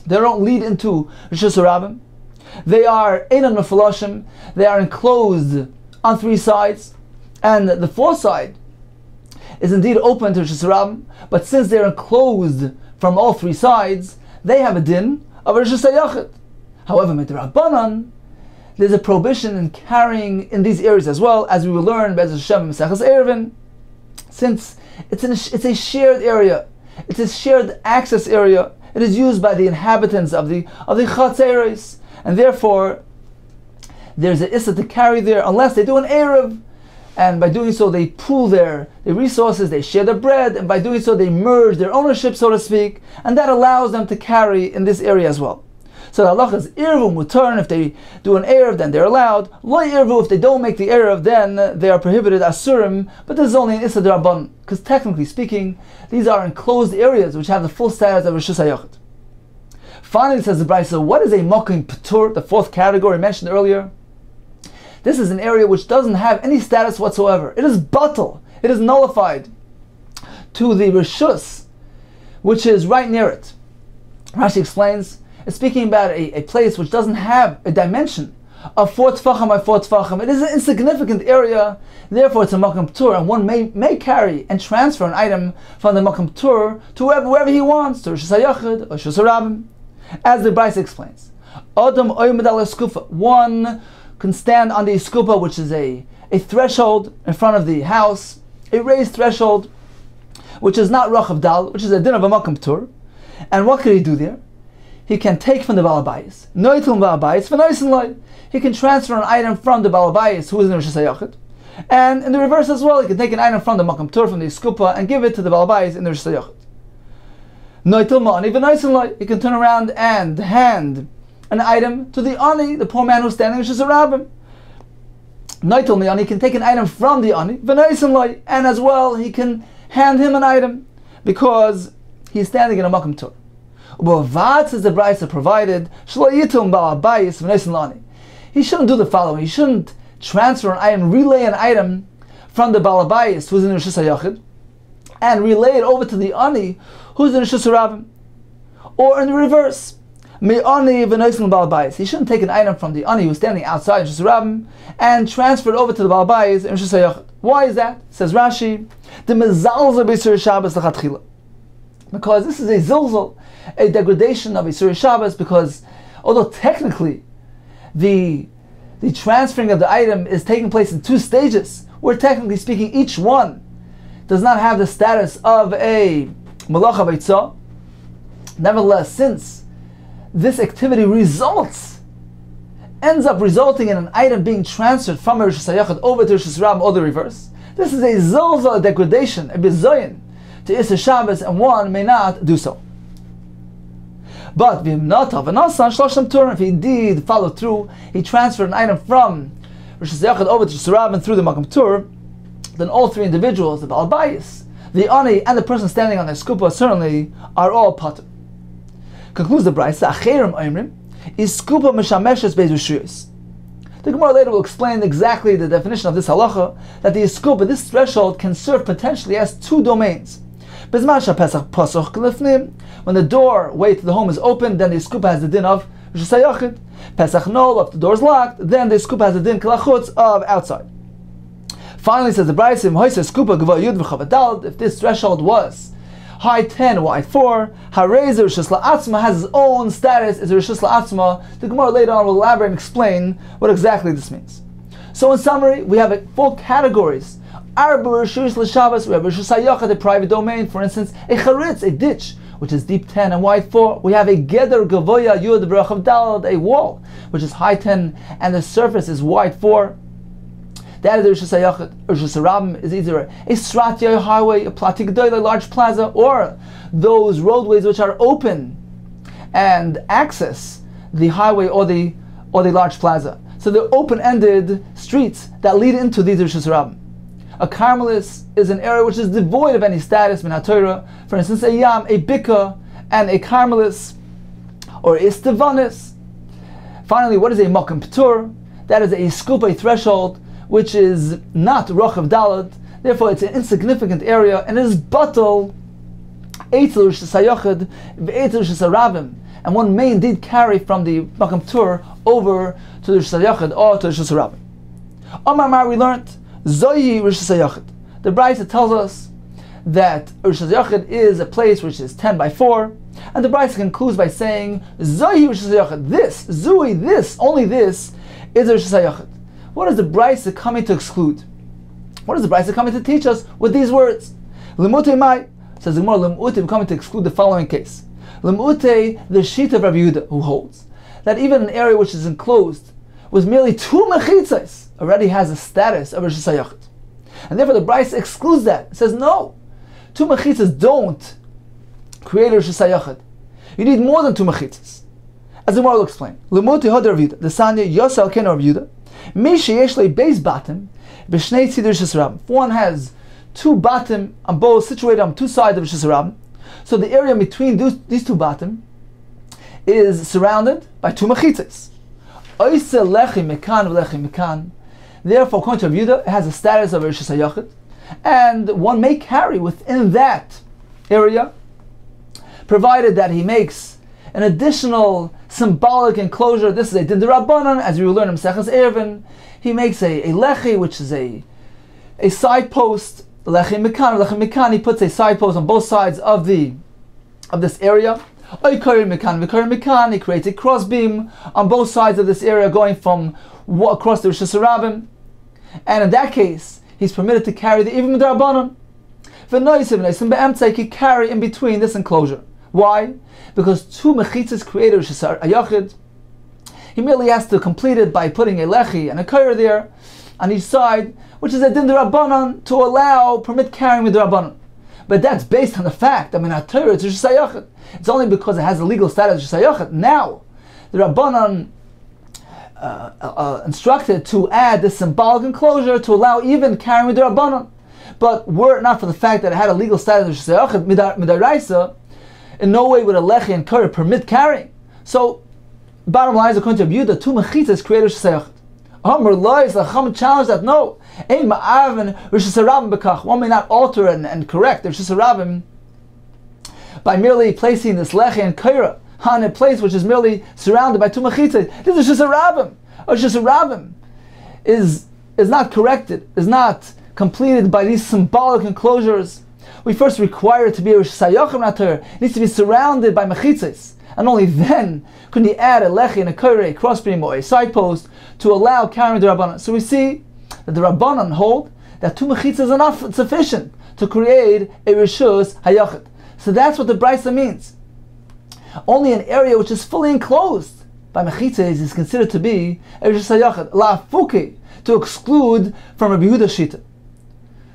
they don't lead into Rosh Hashanah. They are Einan Mefaloshim, they are enclosed on 3 sides, and the 4th side is indeed open to Rosh Hashanah, but since they're enclosed from all 3 sides, they have a din of Rosh Hashanah. However, Midrabanan, there's a prohibition in carrying in these areas as well, as we will learn Be'ez Hashem Mesechus Erevin, since it's a shared area, it's a shared access area. It is used by the inhabitants of the Chatzeres, and therefore there's an issa to carry there unless they do an Erev, and by doing so they pool their resources, they share the bread, and by doing so they merge their ownership, so to speak, and that allows them to carry in this area as well. So the halacha is Irvu Mutar, if they do an Erev, then they're allowed. Lo Irvu, if they don't make the Erev, then they are prohibited, Asurim, but this is only an Issa D'Rabban, because technically speaking, these are enclosed areas which have the full status of Rosh Hashanah. Finally, says the Brisa, what is a Mokim Patur, the 4th category mentioned earlier? This is an area which doesn't have any status whatsoever. It is batal, it is nullified to the Rishus, which is right near it. Rashi explains, it's speaking about a place which doesn't have a dimension of 4 tefachim by 4 tefachim. It is an insignificant area, therefore it's a Mokim Patur, and one may carry and transfer an item from the Mokim Patur to wherever he wants, to Rosh Hashanah or Rosh Hashanah. As the Brisa explains, Adam oymad al skufa, one can stand on the skupa, which is a threshold in front of the house, a raised threshold, which is not Rachav Dal, which is a din of a Mokim Patur. And what can he do there? He can take from the Balabayis, Noitul Balabayis, V'Noisen Loi. He can transfer an item from the Balabayis, who is in Rosh Hashanah, And in the reverse as well, he can take an item from the Makam Tur, from the Skupa, and give it to the Balabais in the Rosh Hashanah. Noitel Ma'ani v'Naiselai, he can turn around and hand an item to the Ani, the poor man who's standing in Shus Rabbim. Noitel Ma'ani, he can take an item from the Ani v'Naiselai, and as well he can hand him an item because he's standing in a Makam Tur. U'Bavad, says the Brisa, provided Shlo Yitum Ba'abayis v'Naiselani. He shouldn't do the following. He shouldn't transfer an item, relay an item from the Balabayis, who's in the Rishus HaYachid, and relay it over to the Ani, who's in the Rishus HaRabim. Or in the reverse, Me'ani v'noisel Balabayis. He shouldn't take an item from the Ani, who's standing outside the Rishus HaRabim, and transfer it over to the Balabayis in Rishus HaYachid. Why is that? Says Rashi, the mezalzel b'Yisur Shabbos l'chatchila. Because this is a zilzal, a degradation of Yisur Shabbos, because although technically the transferring of the item is taking place in two stages, where technically speaking each one does not have the status of a malacha beitzah. Nevertheless, since this activity ends up resulting in an item being transferred from a Rishus HaYachid over to Rishus HaRabim, or the reverse, this is a zilzal, a degradation, a bizoyin to Yisur Shabbos, and one may not do so. But if he did follow through, he transferred an item from Rishus HaYachid over to Rishus HaRabim through the Makam Tur, then all three individuals, the Baal Bayis, the Ani, and the person standing on their skupa, certainly are all patur. Concludes the Brisa, Acherim Oimrim, is skupa mishameshes beis rishuyos. The Gemara later will explain exactly the definition of this halacha, that the skupa, this threshold, can serve potentially as two domains. When the doorway to the home is open, then the skupa has the din of Rishus HaYachid. Pesach Nol, if the door is locked, then the skupa has the din kalachutz of outside. Finally, says the Brisa, if this threshold was high 10, wide 4, Harei Rishus La'atzma has its own status as Rishus La'atzma. The Gemara later on will elaborate and explain what exactly this means. So in summary, we have 4 categories. Arba Rishus L'Shabbos, we have Rishus HaYachid, a private domain, for instance, a charitz, a ditch, which is deep 10 and wide 4. We have a Geder Gavoya Yud B'Rachav Dalad, a wall, which is high 10 and the surface is wide 4. That is the Rishus HaYachid. Rishus HaRabim is either a Sratya highway, a Plati G'doy, a large plaza, or those roadways which are open and access the highway or the large plaza. So they're open-ended streets that lead into these Rishus HaRabim. A Carmelis is an area which is devoid of any status min HaTorah. For instance, a Yam, a Bika, and a Carmelis, or a Istevanis. Finally, what is a Makam P'tur? That is a skupa, a threshold, which is not Rochav Dalad. Therefore, it's an insignificant area, and it is Batal, Eitzel Rishus HaYachid, V'Eitzel Rishus HaRabim. And one may indeed carry from the Makam P'tur over to the Rishus HaYachid or to the Rishus HaRabim. Amar Mar, we learned Zoyi Rishus HaYachid. The Brisa tells us that Rishus HaYachid is a place which is 10 by 4, and the Brisa concludes by saying Zoyi Rishus HaYachid. This, Zui, this, only this is Rishus HaYachid. What is the Brisa coming to exclude? What is the Brisa coming to teach us with these words? Limute Mai, says the Gemara, Limute, coming to exclude the following case. Limute, the sheet of Rabbi Yehuda, who holds that even an area which is enclosed with merely 2 mechitzas already has a status of Rishus HaYachid. And therefore the Brisa excludes that. It says no, 2 mechitzas don't create a Rishus HaYachid. You need more than 2 mechitzas. As the Gemara will explain, Limute Hoder Rabbi Yehuda, the Sanya Yosel Ken Rabbi Yehuda, base bottom, if one has 2 bottom on both, situated on 2 sides of Rishus HaRabim, so the area between these 2 bottom is surrounded by 2 mechitzas. Therefore, according to Rabbi Yehuda, it has a status of Rishus HaYachid, and one may carry within that area, provided that he makes an additional symbolic enclosure. This is a din d'Rabbanan, as we will learn in Maseches Eruvin. He makes a lechi, which is a side post. Lechi mikan, he puts a side post on both sides of this area. He creates a cross beam on both sides of this area, going from across the Rishus HaRabim. And in that case, he's permitted to carry the Ivim d'Rabbanan. He can carry in between this enclosure. Why? Because 2 mechitzas create Rishus HaYachid. He merely has to complete it by putting a lechi and a kair there, on each side, which is a din d'Rabbanan to permit carrying with Rabbanan. But that's based on the fact that Minat Torah it's Rishus HaYachid. It's only because it has the legal status of Rishus HaYachid. Now, the Rabbanan instructed to add this symbolic enclosure to allow even carrying with the Rabbanan. But were it not for the fact that it had a legal status of Rishus HaYachid, Midaraisa, in no way would a Lechi and Korah permit carrying. So, bottom line is, according to Yehuda, two mechitzas created Rishus HaYachid. Amr Lois, the Chacham challenged that no, Ein Ma'avin Rishus HaRabim Bekach. One may not alter and correct the Rishus HaRabim by merely placing this Lechi and Korah on a place which is merely surrounded by two mechitzas. This is Rishus HaRabim. Rishus HaRabim is not corrected, is not completed by these symbolic enclosures. We first require it to be a Rishus HaYachid Natur. It needs to be surrounded by mechitzas. And only then can you add a lechi and a koreh, a crossbeam or a side post to allow carrying the Rabbanan. So we see that the Rabbanan hold that two mechitzas are not sufficient to create a Rishus HaYachid. So that's what the Brisa means. Only an area which is fully enclosed by mechitzas is considered to be a Rishus HaYachid. La fuki, to exclude from Rabbi Yehuda Shita.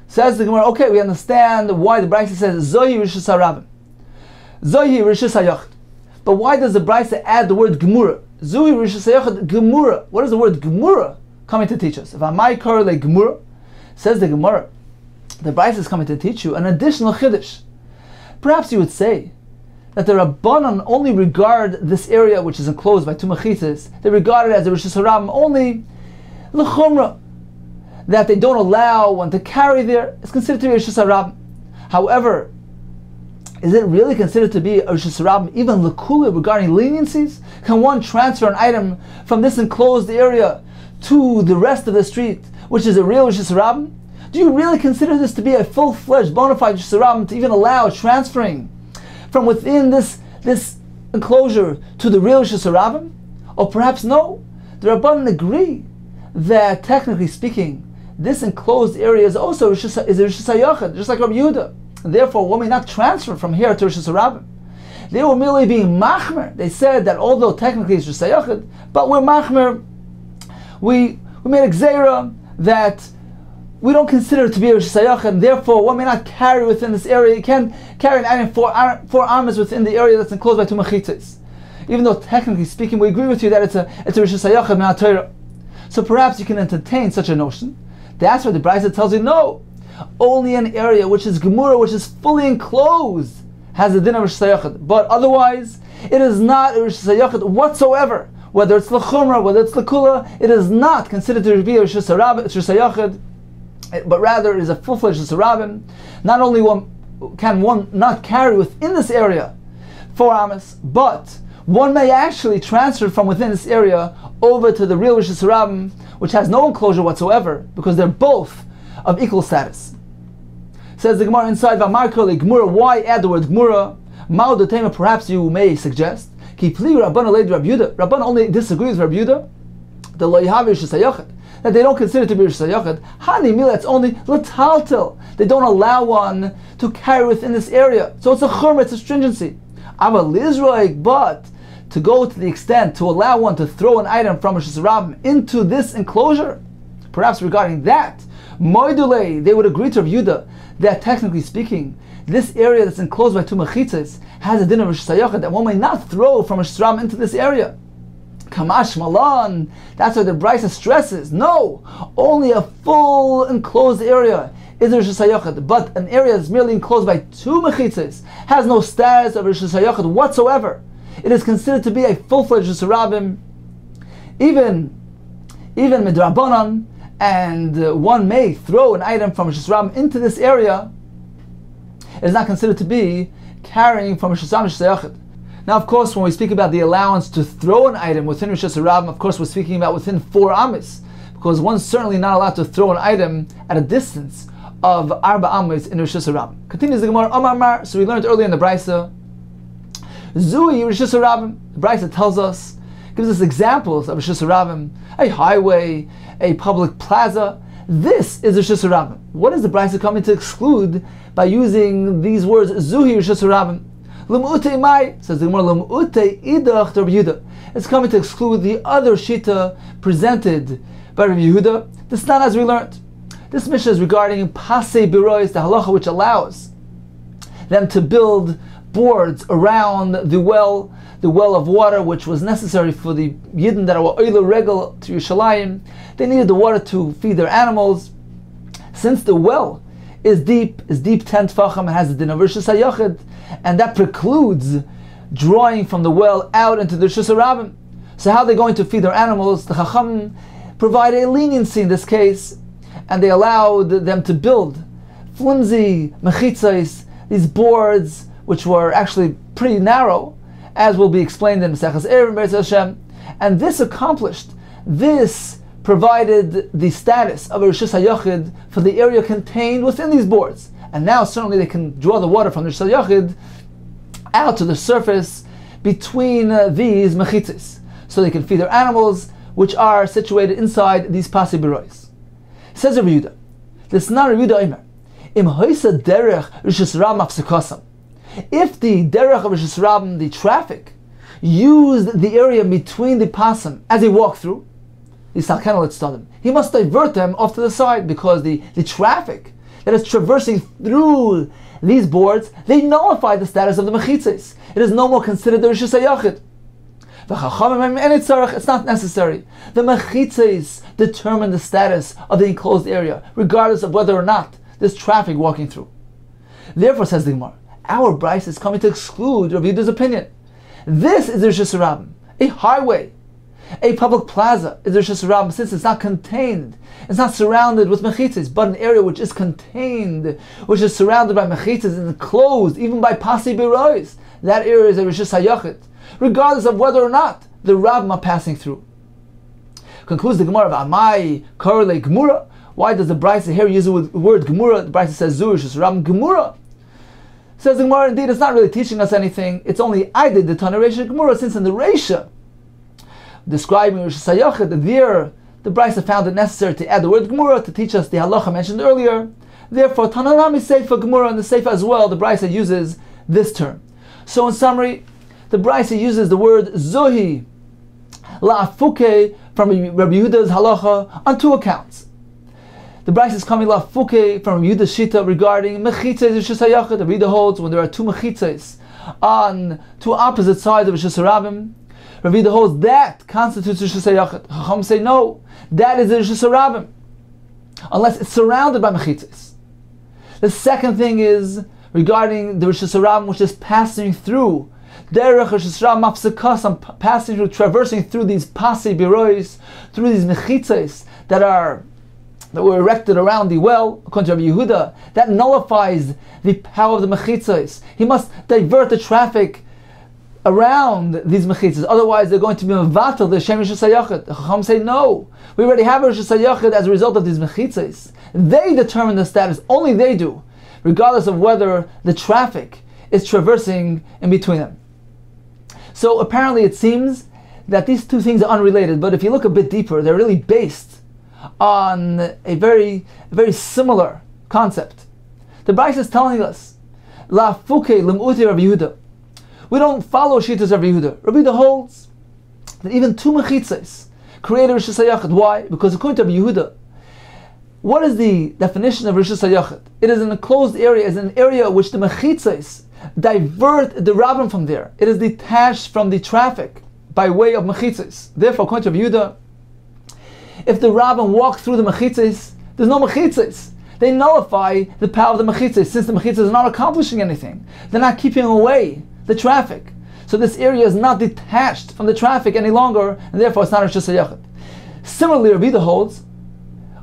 Says the Gemara, okay, we understand why the Brisa says Zohi Rishus HaRabim. Zohi Rishus HaYachid. But why does the Brisa add the word Gemura? Zui Rishus HaYachid Gemura. What is the word Gemura coming to teach us? If Amai Kor Le Gemura, says the Gemara, the Brisa is coming to teach you an additional Chiddush. Perhaps you would say that the Rabbanan only regard this area which is enclosed by two mechitzas, they regard it as a Rishus HaRabim only l'chumra, that they don't allow one to carry there. It's considered to be a Rishus HaRabim. However, is it really considered to be a Rishus HaRabim, even l'kula, regarding leniencies? Can one transfer an item from this enclosed area to the rest of the street, which is a real Rishus HaRabim? Do you really consider this to be a full-fledged, bona fide Rishus HaRabim to even allow transferring from within this enclosure to the real Rishus HaRabim? Or perhaps no. The Rabbanan agree that, technically speaking, this enclosed area is also a Rishus HaYachid, just like Rabbi Yehuda. And therefore, one may not transfer from here to Rishus HaRabim. They were merely being machmer. They said that although technically it's Rishus HaYachid, but we're machmer. We made a gzeira that we don't consider it to be a Rishus HaYachid, and therefore one may not carry within this area. You can carry an item four arms within the area that's enclosed by two mechitzas. Even though technically speaking, we agree with you that it's a Rishus HaYachid Minat Torah. So perhaps you can entertain such a notion. That's why the Brisa tells you no. Only an area which is Gemura, which is fully enclosed, has a din of Rishus HaYachid. But otherwise, it is not a Rishus HaYachid whatsoever. Whether it's l'chumra, whether it's l'kula, it is not considered to be a Rishus HaYachid, but rather it is a full-fledged Rishus HaRabim. Not only can one not carry within this area 4 amas, but one may actually transfer from within this area over to the real Rishus HaRabim, which has no enclosure whatsoever, because they're both of equal status. Says the Gemara inside Vamarkoli Gemura, why add the word Gemura? Ma'od, perhaps you may suggest, Ki pli Rabban leid Rabbi Yehuda. Rabban only disagrees with Rabbi Yehuda, the lo yahav Rishus HaYachid, that they don't consider it to be Rishus HaYachid. Hani mila, it's only l'taltel. They don't allow one to carry within this area. So it's a churma, it's a stringency. Ava lizroik, but to go to the extent to allow one to throw an item from Rishus HaRabim into this enclosure, perhaps regarding that, Moidule, they would agree to Rabbi Yehuda that technically speaking, this area that's enclosed by two mechitzas has a din of Rishus HaYachid that one may not throw from Rishus HaRabim into this area. Kamash Malan, that's why the Brisa stresses, no, only a full enclosed area is a Rishus HaYachid, but an area that's merely enclosed by two mechitzas has no status of Rishus HaYachid whatsoever. It is considered to be a full-fledged Rishus HaRabim, even midrabanan, and one may throw an item from Rishus HaRabim into this area. It is not considered to be carrying from Rishus HaRabim Rishus HaYachid. Now, of course, when we speak about the allowance to throw an item within Rishus HaRabim, of course, we're speaking about within 4 amis, because one's certainly not allowed to throw an item at a distance of 4 amis in Rishus HaRabim. Continues the Gemara, Amar Mar, so we learned earlier in the Brisa, Zui Rishus HaRabim. The Brisa tells us, gives us examples of Rishus HaRabim, a highway, a public plaza. This is Rishus HaRabim. What is the Brisa coming to exclude by using these words, Zuhi Rishus HaRabim? L'mu'utei mai, says the Gemara, L'mu'utei idach Rabbi Yehuda. It's coming to exclude the other shita presented by Rabbi Yehuda, This is not as we learned. This Mishnah is regarding Pasei Birois, the halacha which allows them to build boards around the well of water, which was necessary for the Yidden that were Oile Regel to Yerushalayim. They needed the water to feed their animals. Since the well is deep 10 tefachim and has the din of Rishus HaYachid, and that precludes drawing from the well out into the Rishus HaRabim. So how are they going to feed their animals? The Chacham provide a leniency in this case, and they allowed them to build flimsy mechitzos, these boards which were actually pretty narrow, as will be explained in Maseches Eruvin Be'ez Hashem. And this provided the status of a Rishus HaYachid for the area contained within these boards. And now certainly they can draw the water from the Rishus HaYachid out to the surface between these mechitzos, so they can feed their animals, which are situated inside these Pasei Birois. Says Rabbi Yehuda, this not Rabbi Yehuda Omer, Im hoisa derech Rishus Rabim afsekosam. If the derech of Rishus Rabim, the traffic, used the area between the pasim as they walk through, he must divert them off to the side, because the traffic that is traversing through these boards, they nullify the status of the mechitzos. It is no more considered the Rishus HaYachid. It's not necessary. The mechitzos determine the status of the enclosed area, regardless of whether or not there's traffic walking through. Therefore, says the Gemara, our Bryce is coming to exclude Rav Yehuda's opinion. This is the Rishus HaRabim, a highway, a public plaza is the Rishus HaRabim, since it's not contained, it's not surrounded with mechitzos, but an area which is contained, which is surrounded by mechitzos and enclosed even by Pasei Birois. That area is a Rishus HaYachid, regardless of whether or not the Rabbim are passing through. Concludes the Gemara of Amai Korle Gemura. Why does the Brisa here use the word Gemura? The Brisa says Zu Rishus HaRabim Gemura. Says the Gemara, indeed, it's not really teaching us anything. It's only I did the Tana Reisha Gemura, since in the Reisha, describing Rishus HaYachid, there the Brisa found it necessary to add the word Gemura to teach us the halacha mentioned earlier. Therefore, Tanarami Seifa Gemura, and the Seifa as well, the Brisa uses this term. So in summary, the Brisa uses the word Zohi La'afuke from Rabbi Yehuda's halacha on two accounts. The Brisa is coming La'afuke from Rabbi Yehuda's shita regarding mechitzos Rishus HaYachid. Rabbi Yehuda holds when there are two mechitzos on two opposite sides of Rishus HaRabim, Rabbi Yehuda holds that constitutes Rishus HaYachid. Chacham say no, that is the Rishus HaRabim, unless it's surrounded by mechitzos. The second thing is regarding the Rishus HaRabim, which is passing through derech Rishus HaRabim afsekosam, passing through, traversing through these Pasei Birois, through these mechitzos that were erected around the well. According to Rabbi Yehuda, that nullifies the power of the mechitzos. He must divert the traffic around these mechitzos, otherwise they're going to be mevatel the Shem Rishus HaYachid. The Chacham say no, we already have a Rishus HaYachid as a result of these mechitzos. They determine the status, only they do, regardless of whether the traffic is traversing in between them. So apparently it seems that these two things are unrelated, but if you look a bit deeper, they're really based on a very similar concept. The Brisa is telling us, La Fuke Lim'uti Rabbi Yehuda. We don't follow Shittas Rabbi Yehuda. Rabbi Yehuda holds that even two mechitzos create a Rishus HaYachid. Why? Because according to Rabbi Yehuda, what is the definition of Rishus HaYachid? It is an enclosed area, is an area which the mechitzos divert the Rabbim from there. It is detached from the traffic by way of mechitzos. Therefore, according to Rabbi Yehuda, if the Rabbim walk through the mechitzos, there's no mechitzos. They nullify the power of the mechitzos, since the mechitzos are not accomplishing anything. They're not keeping away the traffic. So this area is not detached from the traffic any longer, and therefore it's not a Rishus HaYachid. Similarly, Rabbi Yehuda holds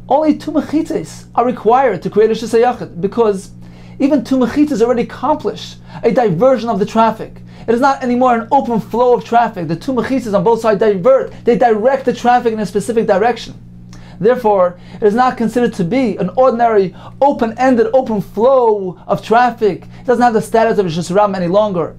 only two mechitzos are required to create a Rishus HaYachid, because even two mechitzos already accomplish a diversion of the traffic. It is not anymore an open flow of traffic. The two mechitzos on both sides divert. They direct the traffic in a specific direction. Therefore, it is not considered to be an ordinary, open-ended, open flow of traffic. It doesn't have the status of a Rishus HaRabim any longer.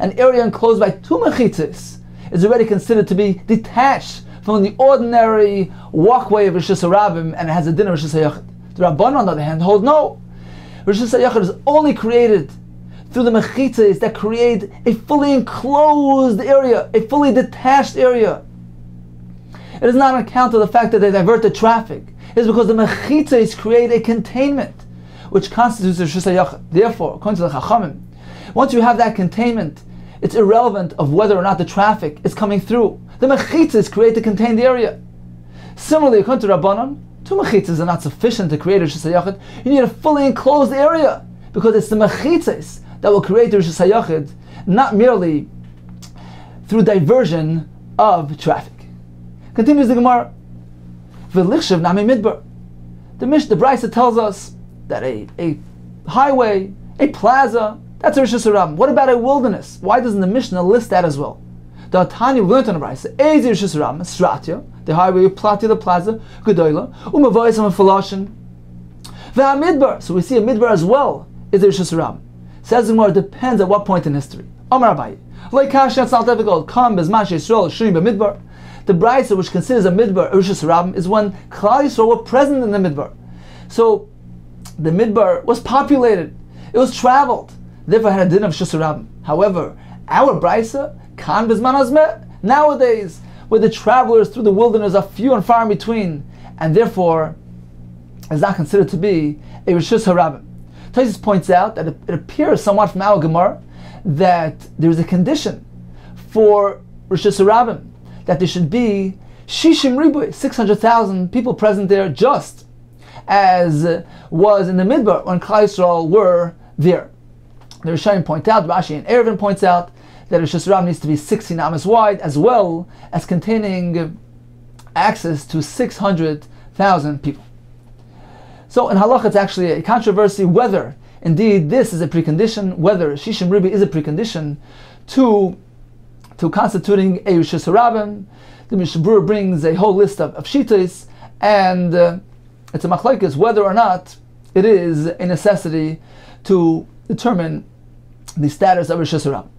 An area enclosed by two mechitzos is already considered to be detached from the ordinary walkway of Rishus HaRabim, and it has a din of Rishus HaYachid. The Rabbanan, on the other hand, hold no. Rishus HaYachid is only created through the mechitzos that create a fully enclosed area, a fully detached area. It is not on account of the fact that they divert the traffic. It is because the mechitzos create a containment, which constitutes the Rishus HaYachid. Therefore, according to the Chachamim, once you have that containment, it's irrelevant of whether or not the traffic is coming through. The mechitzos create the contained area. Similarly, according to Rabbanan, 2 mechitzos are not sufficient to create a Rishus HaYachid. You need a fully enclosed area, because it's the mechitzos that will create the Rishus HaYachid, not merely through diversion of traffic. Continues the Gemara. V'lichshav nami midbar. The Brisa tells us that a highway, a plaza, that's a Rishus HaRabim. What about a wilderness? Why doesn't the Mishnah list that as well? The Tanya learned on the Brisa, Ezi Rishus HaRabim, Stratya, the highway, Platya, the plaza, Gedoyla, Umavoyis and Faloshin. V'hamidbar. So we see a midbar as well is a Rishus HaRabim. Says the Gemara, it depends at what point in history. Amar Abaye. Like Kasha, it's not difficult. Come, Bezman Yisrael, Shurim b'midbar. The Brisa, which considers a midbar, Rishus HaRabim, is when Klal Yisrael were present in the midbar. So the midbar was populated, it was traveled, therefore it had a din of Rishus HaRabim. However, our Brisa, Kan Bizman Hazmeh, nowadays, where the travelers through the wilderness are few and far in between, and therefore is not considered to be a Rishus HaRabim. Tosfos points out that it appears somewhat from our Gemara that there is a condition for Rishus HaRabim, that there should be Shishim Ribuy, 600,000 people present there, just as was in the Midbar when Klal Yisrael were there. The Rishonim point out, Rashi and Erevin points out, that Rishus HaRabim needs to be 16 amas wide, as well as containing access to 600,000 people. So in Halakha it's actually a controversy whether indeed this is a precondition, whether Shishim Ribuy is a precondition to constituting a Rishus HaRabim. The Mishnah Berurah brings a whole list of shittos, and it's a machlokes whether or not it is a necessity to determine the status of Rishus HaRabim.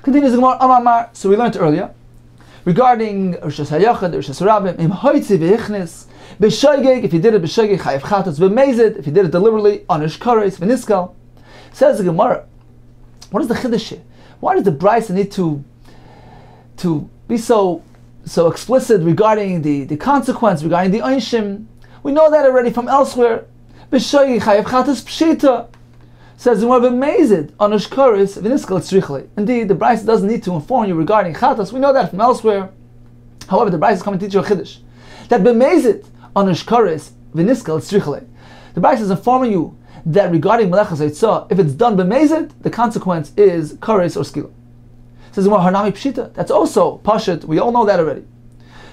Continues the Gemara, Amar. So we learned earlier regarding Rishus HaYachid, Rishus HaRabim, Im Hoitzi V'Ichnis, B'Shoigeg, if you did it B'Shoigeg, Chayav Chatos, B'Mezid, if you did it deliberately, Onish Kares, V'Niskal. Says the Gemara, what is the Chiddush here? Why does the Brisa need to be so explicit regarding the consequence, regarding the Einshim? We know that already from elsewhere. B'Shoigeg, Chayav Chatos, Pshita. Says the Gemara, B'Mezid, Onish Kares, V'Niskal Tzrichle. Indeed, the Brisa doesn't need to inform you regarding Chatos. We know that from elsewhere. However, the Brisa is coming to teach you a Chiddush, that B'Mezid, Onish Kares, V'Niskal Tzrichle. The Brisa is informing you that regarding Melechas Eitzah, if it's done B'Mezid, the consequence is Kares or Skila. Says the Gemara, Harnami Pshita. That's also Pashut. We all know that already.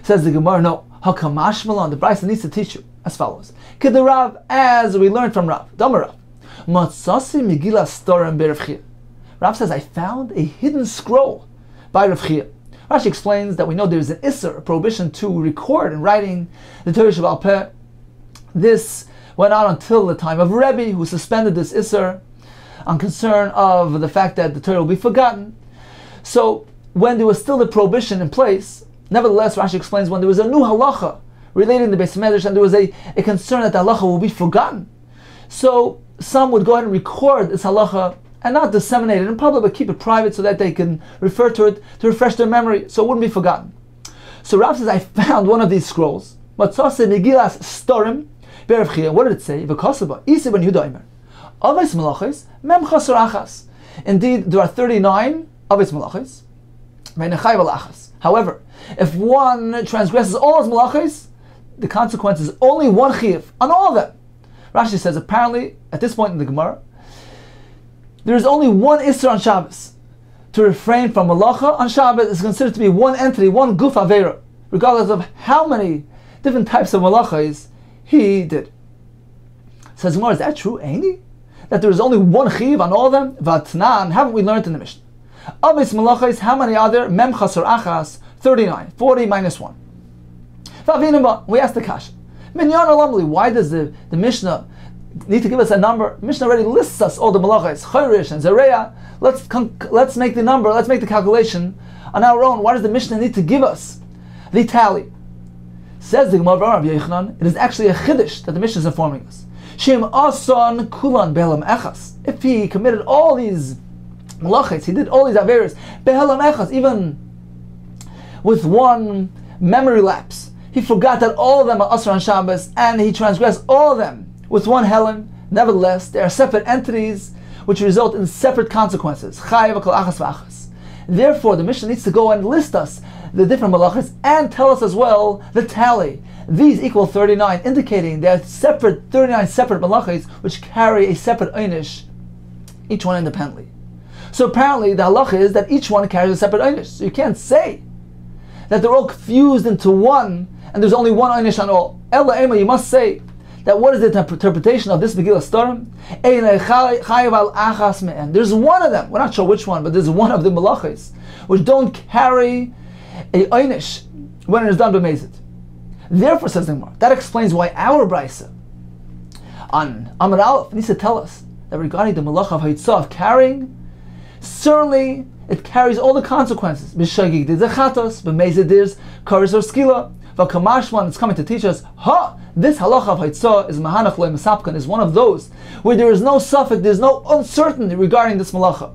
Says the Gemara, no. Hakamash Malon. The Brisa needs to teach you as follows. Kederav, as we learned from Rav. Damar Rav. Matzasi Megillah Storem B'Rav Chia. Rav says, I found a hidden scroll by Rav Chia. Rashi explains that we know there is an Isser, a prohibition to record in writing the Torah Sheba'al Peh. This went on until the time of Rebbe, who suspended this Isser on concern of the fact that the Torah will be forgotten. So when there was still the prohibition in place, nevertheless, Rashi explains when there was a new halacha relating to the Beis Medrash, and there was a concern that the halacha will be forgotten. So some would go ahead and record this halacha and not disseminate it in public, but keep it private so that they can refer to it to refresh their memory, so it wouldn't be forgotten. So Rav says, I found one of these scrolls. Matzase Megillas Storim B'Rav Chia. What did it say? V'kosaba Isi ben Yehuda Omer Avos Malachos Mem Chasor Achas. Indeed, there are 39 Avos Malachos Ve'nechai V'lachas. However, if one transgresses all his malachos, the consequence is only one chiyuv on all of them. Rashi says, apparently, at this point in the Gemara, there is only one Isser on Shabbos. To refrain from malacha on Shabbos is considered to be one entity, one guf avera, regardless of how many different types of malachas he did. Says Gemara, is that true, Aini? That there is only one chiv on all of them? Vatnan, haven't we learned in the Mishnah? Avis malachas, how many are there? Mem chasor achas, 39, 40 minus 1. We asked the kasha. Minyan alamli, why does the Mishnah need to give us a number? Mishnah already lists us all the malachas, Chayrish and Zareya. Let's make the number, let's make the calculation on our own. Why does the Mishnah need to give us the tally? Says the Gemara of Rabbi Yochanan, it is actually a chiddush that the Mishnah is informing us. Shem asan kulan behelam echas. If he committed all these malachas, he did all these averos behelam echas, even with one memory lapse, he forgot that all of them are Asr on Shabbos, and he transgressed all of them with one Helen. Nevertheless, they are separate entities which result in separate consequences. Therefore, the Mishnah needs to go and list us the different malachas and tell us as well the tally. These equal 39, indicating there are 39 separate malachas which carry a separate einish, each one independently. So apparently the halacha is that each one carries a separate einish. So you can't say that they're all fused into one and there's only one einish on all. Ella Ema, you must say that what is the interpretation of this Megillah Starim? There's one of them, we're not sure which one, but there's one of the malachas which don't carry a einish when it is done b'mezid. Therefore, says the Gemara, that explains why our brisa on Amar Aleph needs to tell us that regarding the malacha of haitzah, of carrying, certainly it carries all the consequences. B'shagig there's a chatos, b'mezid there's karis or skila. V'kamashman, it's coming to teach us, this halacha of haitzah is mahanach loy mesapkan, is one of those where there is no suffix, there's no uncertainty regarding this malacha,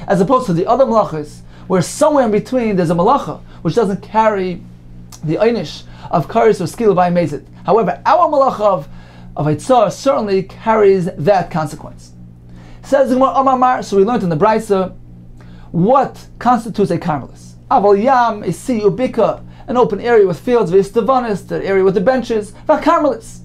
as opposed to the other malachas where somewhere in between there's a malacha which doesn't carry the einish of karis or skila by mezid. However, our malacha of haitzah certainly carries that consequence. Says the Gemara Amar, so we learned in the Brisa what constitutes a carmelis. Aval yam, a sea, ubika, an open area with fields, v'istavanis, the area with the benches, v'carmelis.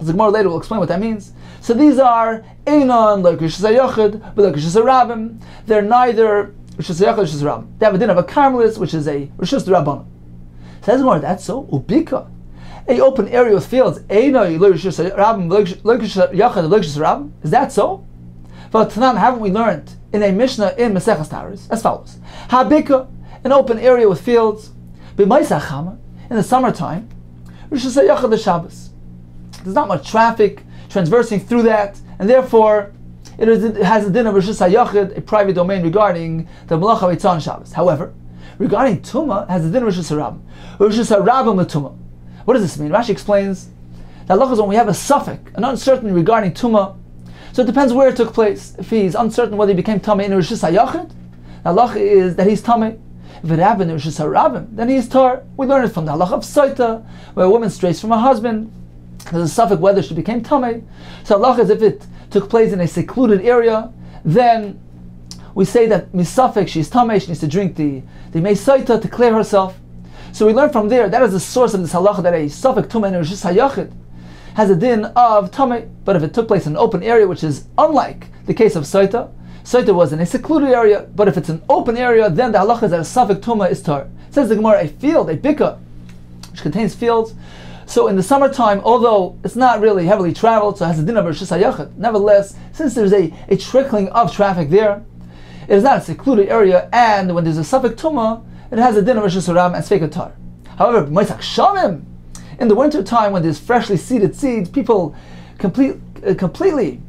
The Gemara later will explain what that means. So these are einon, like Rishus HaYachid, but like Rishus HaRabim. They're neither Rishus HaYachid, Rishus HaRabim. They have a din of a carmelis, which is a Rishus HaRabbanim. Says the Gemara, that's so, ubika. A open area with fields, einon, like Rishus HaRabim, like Rishus HaYachid, like Rishus HaRabim. Is that so? But Tanan, haven't we learned in a Mishnah in Maseches Taharos as follows: Habika, an open area with fields, b'maisa chama, in the summertime, Rishus HaYachid the Shabbos. There's not much traffic transversing through that, and therefore it has a din of Rishus HaYachid, a private domain regarding the Malacha Haitzah on Shabbos. However, regarding Tumah, it has a din of Rishus HaRabim. Rishus HaRabim with Tumah. What does this mean? Rashi explains that halacha is when we have a suffix, an uncertainty regarding Tumah. So it depends where it took place. If he's uncertain whether he became Tameh in Rishus HaYachid, the halacha is that he's Tameh. If it happened in Rishus HaRabim, then he is Tar. We learn it from the halacha of Saita, where a woman strays from her husband. There's a suffix whether she became Tameh. So halacha is if it took place in a secluded area, then we say that misafek, she's Tameh, she needs to drink the Mei Saita to clear herself. So we learn from there, that is the source of this halacha, that a suffix Tumah in Rishus HaYachid has a din of Tameh, but if it took place in an open area, which is unlike the case of Saita, Saita was in a secluded area, but if it's an open area, then the halacha is that a suffix Tumah is Tar. It says the Gemara, a field, a bika, which contains fields. So in the summertime, although it's not really heavily traveled, so it has a din of Rishus HaYachid, nevertheless, since there's a trickling of traffic there, it is not a secluded area, and when there's a suffix Tumah, it has a din of Rishus HaRabim and Sveika Tar. However, Moisak Shamim, in the winter time when there's freshly seeded seeds, people completely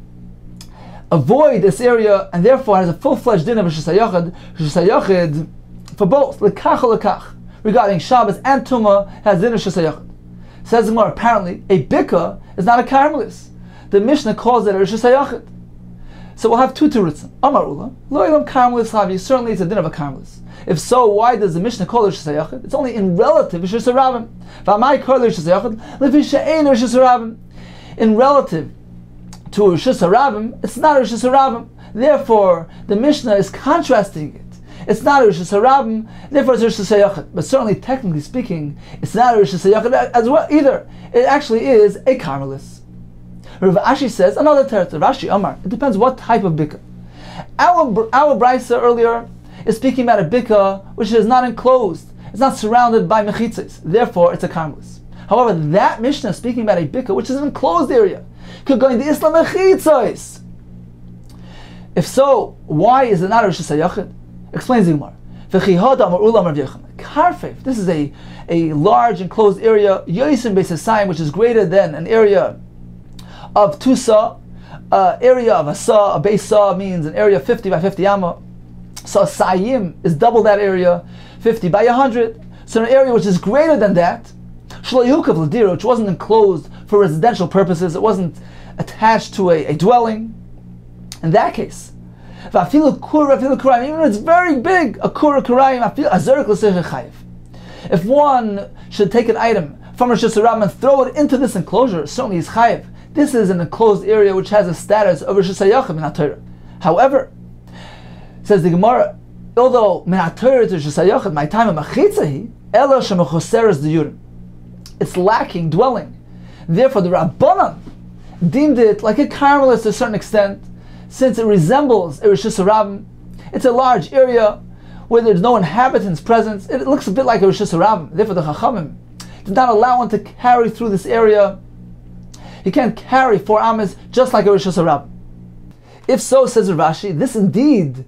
avoid this area, and therefore has a full-fledged din of Rishus HaYachid for both lekach or lekach. Regarding Shabbos and Tumah, has din of Rishus HaYachid. Says the Gemara, apparently a bika is not a carmelis. The Mishnah calls it a Rishus HaYachid. So we'll have two terutzim. Amar Ula, lo ilam carmelis havi. Certainly it's a din of a carmelis. If so, why does the Mishnah call it Rishus HaYachid? It's only in relative Rishus HaRabim. V'amai kol Rishus HaYachid lefi she'ein Rishus HaRabim. In relative to Rishus HaRabim, it's not Rishus HaRabim. Therefore, the Mishnah is contrasting it. It's not a Rishus HaRabim, therefore it's Rishus HaYachid. But certainly, technically speaking, it's not a Rishus HaYachid as well either. It actually is a carmelis. Rav Ashi says another territory. Rashi Amar. It depends what type of bika. Our brisa earlier is speaking about a bika which is not enclosed. It's not surrounded by mechitzes. Therefore, it's a carmelis. However, that Mishnah is speaking about a bika which is an enclosed area. Could go in the Islam mechitzes. If so, why is it not a Rishus HaYachid? Explains the Gemara. Karfef. This is a large enclosed area, Yosim Beisasayim, which is greater than an area of 2 sa. Area of a sa, a base sa means an area 50 by 50 amma. So a sayim is double that area, 50 by 100. So an area which is greater than that, which wasn't enclosed for residential purposes, it wasn't attached to a dwelling. In that case, even when it's very big, if one should take an item from Rosh Hashanah and throw it into this enclosure, certainly he's chayiv. This is an enclosed area which has a status of Rosh Hashanah in HaTorah. However, says the Gemara, although min HaTorah to Rosh Hashanah, my time of machitzahi, ela shemechoseres diyurim, it's lacking dwelling. Therefore, the Rabbanan deemed it like a Carmelis to a certain extent, since it resembles a Rosh Hashanah. It's a large area where there's no inhabitants present. It looks a bit like a Rosh Hashanah. Therefore, the Chachamim did not allow one to carry through this area. You can't carry 4 amas just like a Rosh Hashanah. If so, says Rav Ashi, this indeed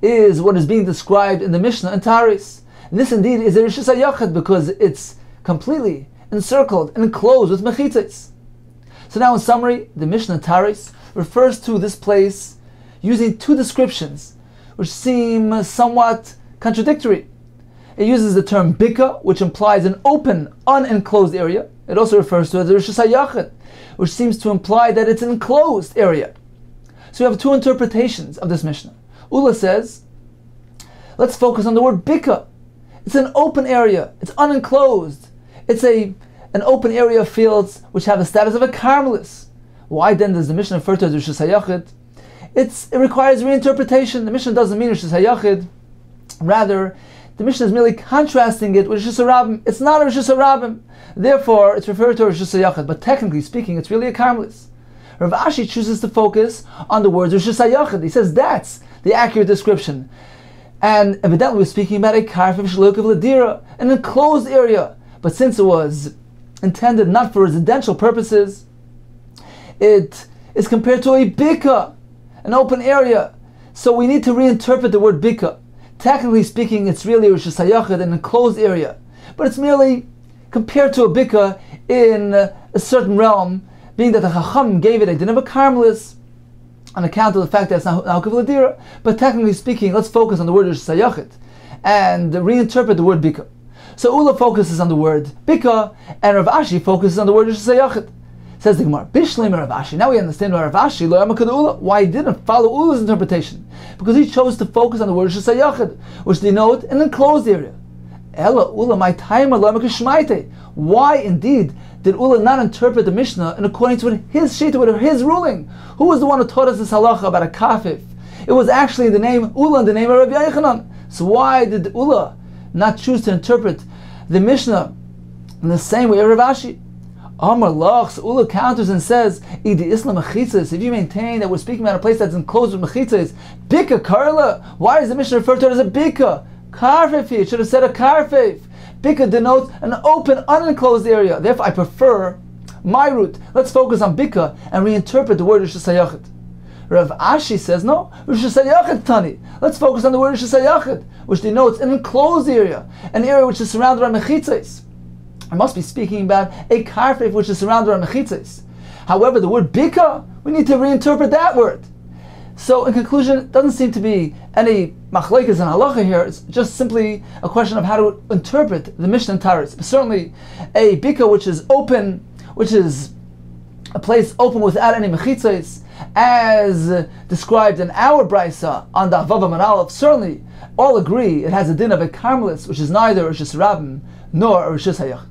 is what is being described in the Mishnah and Taris. This indeed is a Rosh Hashanah because it's completely encircled and enclosed with mechitzos. So now in summary, the Mishnah and Taris refers to this place using 2 descriptions which seem somewhat contradictory. It uses the term bika, which implies an open, unenclosed area. It also refers to it as a Rosh Hashanah, which seems to imply that it's an enclosed area. So we have 2 interpretations of this Mishnah. Ula says, let's focus on the word bika. It's an open area. It's unenclosed. It's an open area of fields which have the status of a Carmelis. Why then does the Mishnah refer to it as Rosh Hashanah? It requires reinterpretation. The Mishnah doesn't mean Rosh Hashanah. Rather, the Mishnah is merely contrasting it with Rosh Hashanah. It's not a Rosh Hashanah. Therefore, it's referred to as Rosh Hashanah. But technically speaking, it's really a Carmelis. Rav Ashi chooses to focus on the words Rosh Hashanah. He says that's the accurate description. And evidently we're speaking about a karfif shluk of ladira, an enclosed area. But since it was intended not for residential purposes, it is compared to a bika, an open area. So we need to reinterpret the word bika. Technically speaking, it's really Rosh Hashanah, an enclosed area. But it's merely compared to a bika in a certain realm, being that the Chacham gave it a din of a Carmelis on account of the fact that it's not Ladira. But technically speaking, let's focus on the word Rosh Hashanah and reinterpret the word bika. So Ula focuses on the word bika, and Rav Ashi focuses on the word Rosh Hashanah. Says the Gemara, Bishleim Rav Ashi. Now we understand why Rav Ashi why he didn't follow Ula's interpretation, because he chose to focus on the word Rosh Hashanah, which denote an enclosed area. Ella Ula my timer shmaite. Why indeed did Ula not interpret the Mishnah in accordance with his shita, with his ruling? Who was the one who taught us this halacha about a kafif? It was actually the name Ula, the name of Rabbi Yochanan. So why did Ula not choose to interpret the Mishnah in the same way as Rav Ashi? Amar Lach, so Ula counters and says, Idi Islam mechitzos. If you maintain that we're speaking about a place that's enclosed with mechitzos, bika karla. Why does the Mishnah refer to it as a bika? Karfif, it should have said a karfif. Bika denotes an open, unenclosed area. Therefore, I prefer my route. Let's focus on bika and reinterpret the word Rosh Hashanah. Rav Ashi says, no, Rosh Hashanah tani. Let's focus on the word Rosh Hashanah, which denotes an enclosed area, an area which is surrounded by mechitzos. I must be speaking about a karfif which is surrounded by mechitzos. However, the word bika, we need to reinterpret that word. So, in conclusion, it doesn't seem to be any machlekes and halacha here. It's just simply a question of how to interpret the Mishnah and Taris. But certainly, a bika which is open, which is a place open without any mechitzos, as described in our brisa on Daf Vav Amud Aleph, certainly all agree it has a din of a Carmelis, which is neither Rosh Hashanah nor Rosh Hashanah.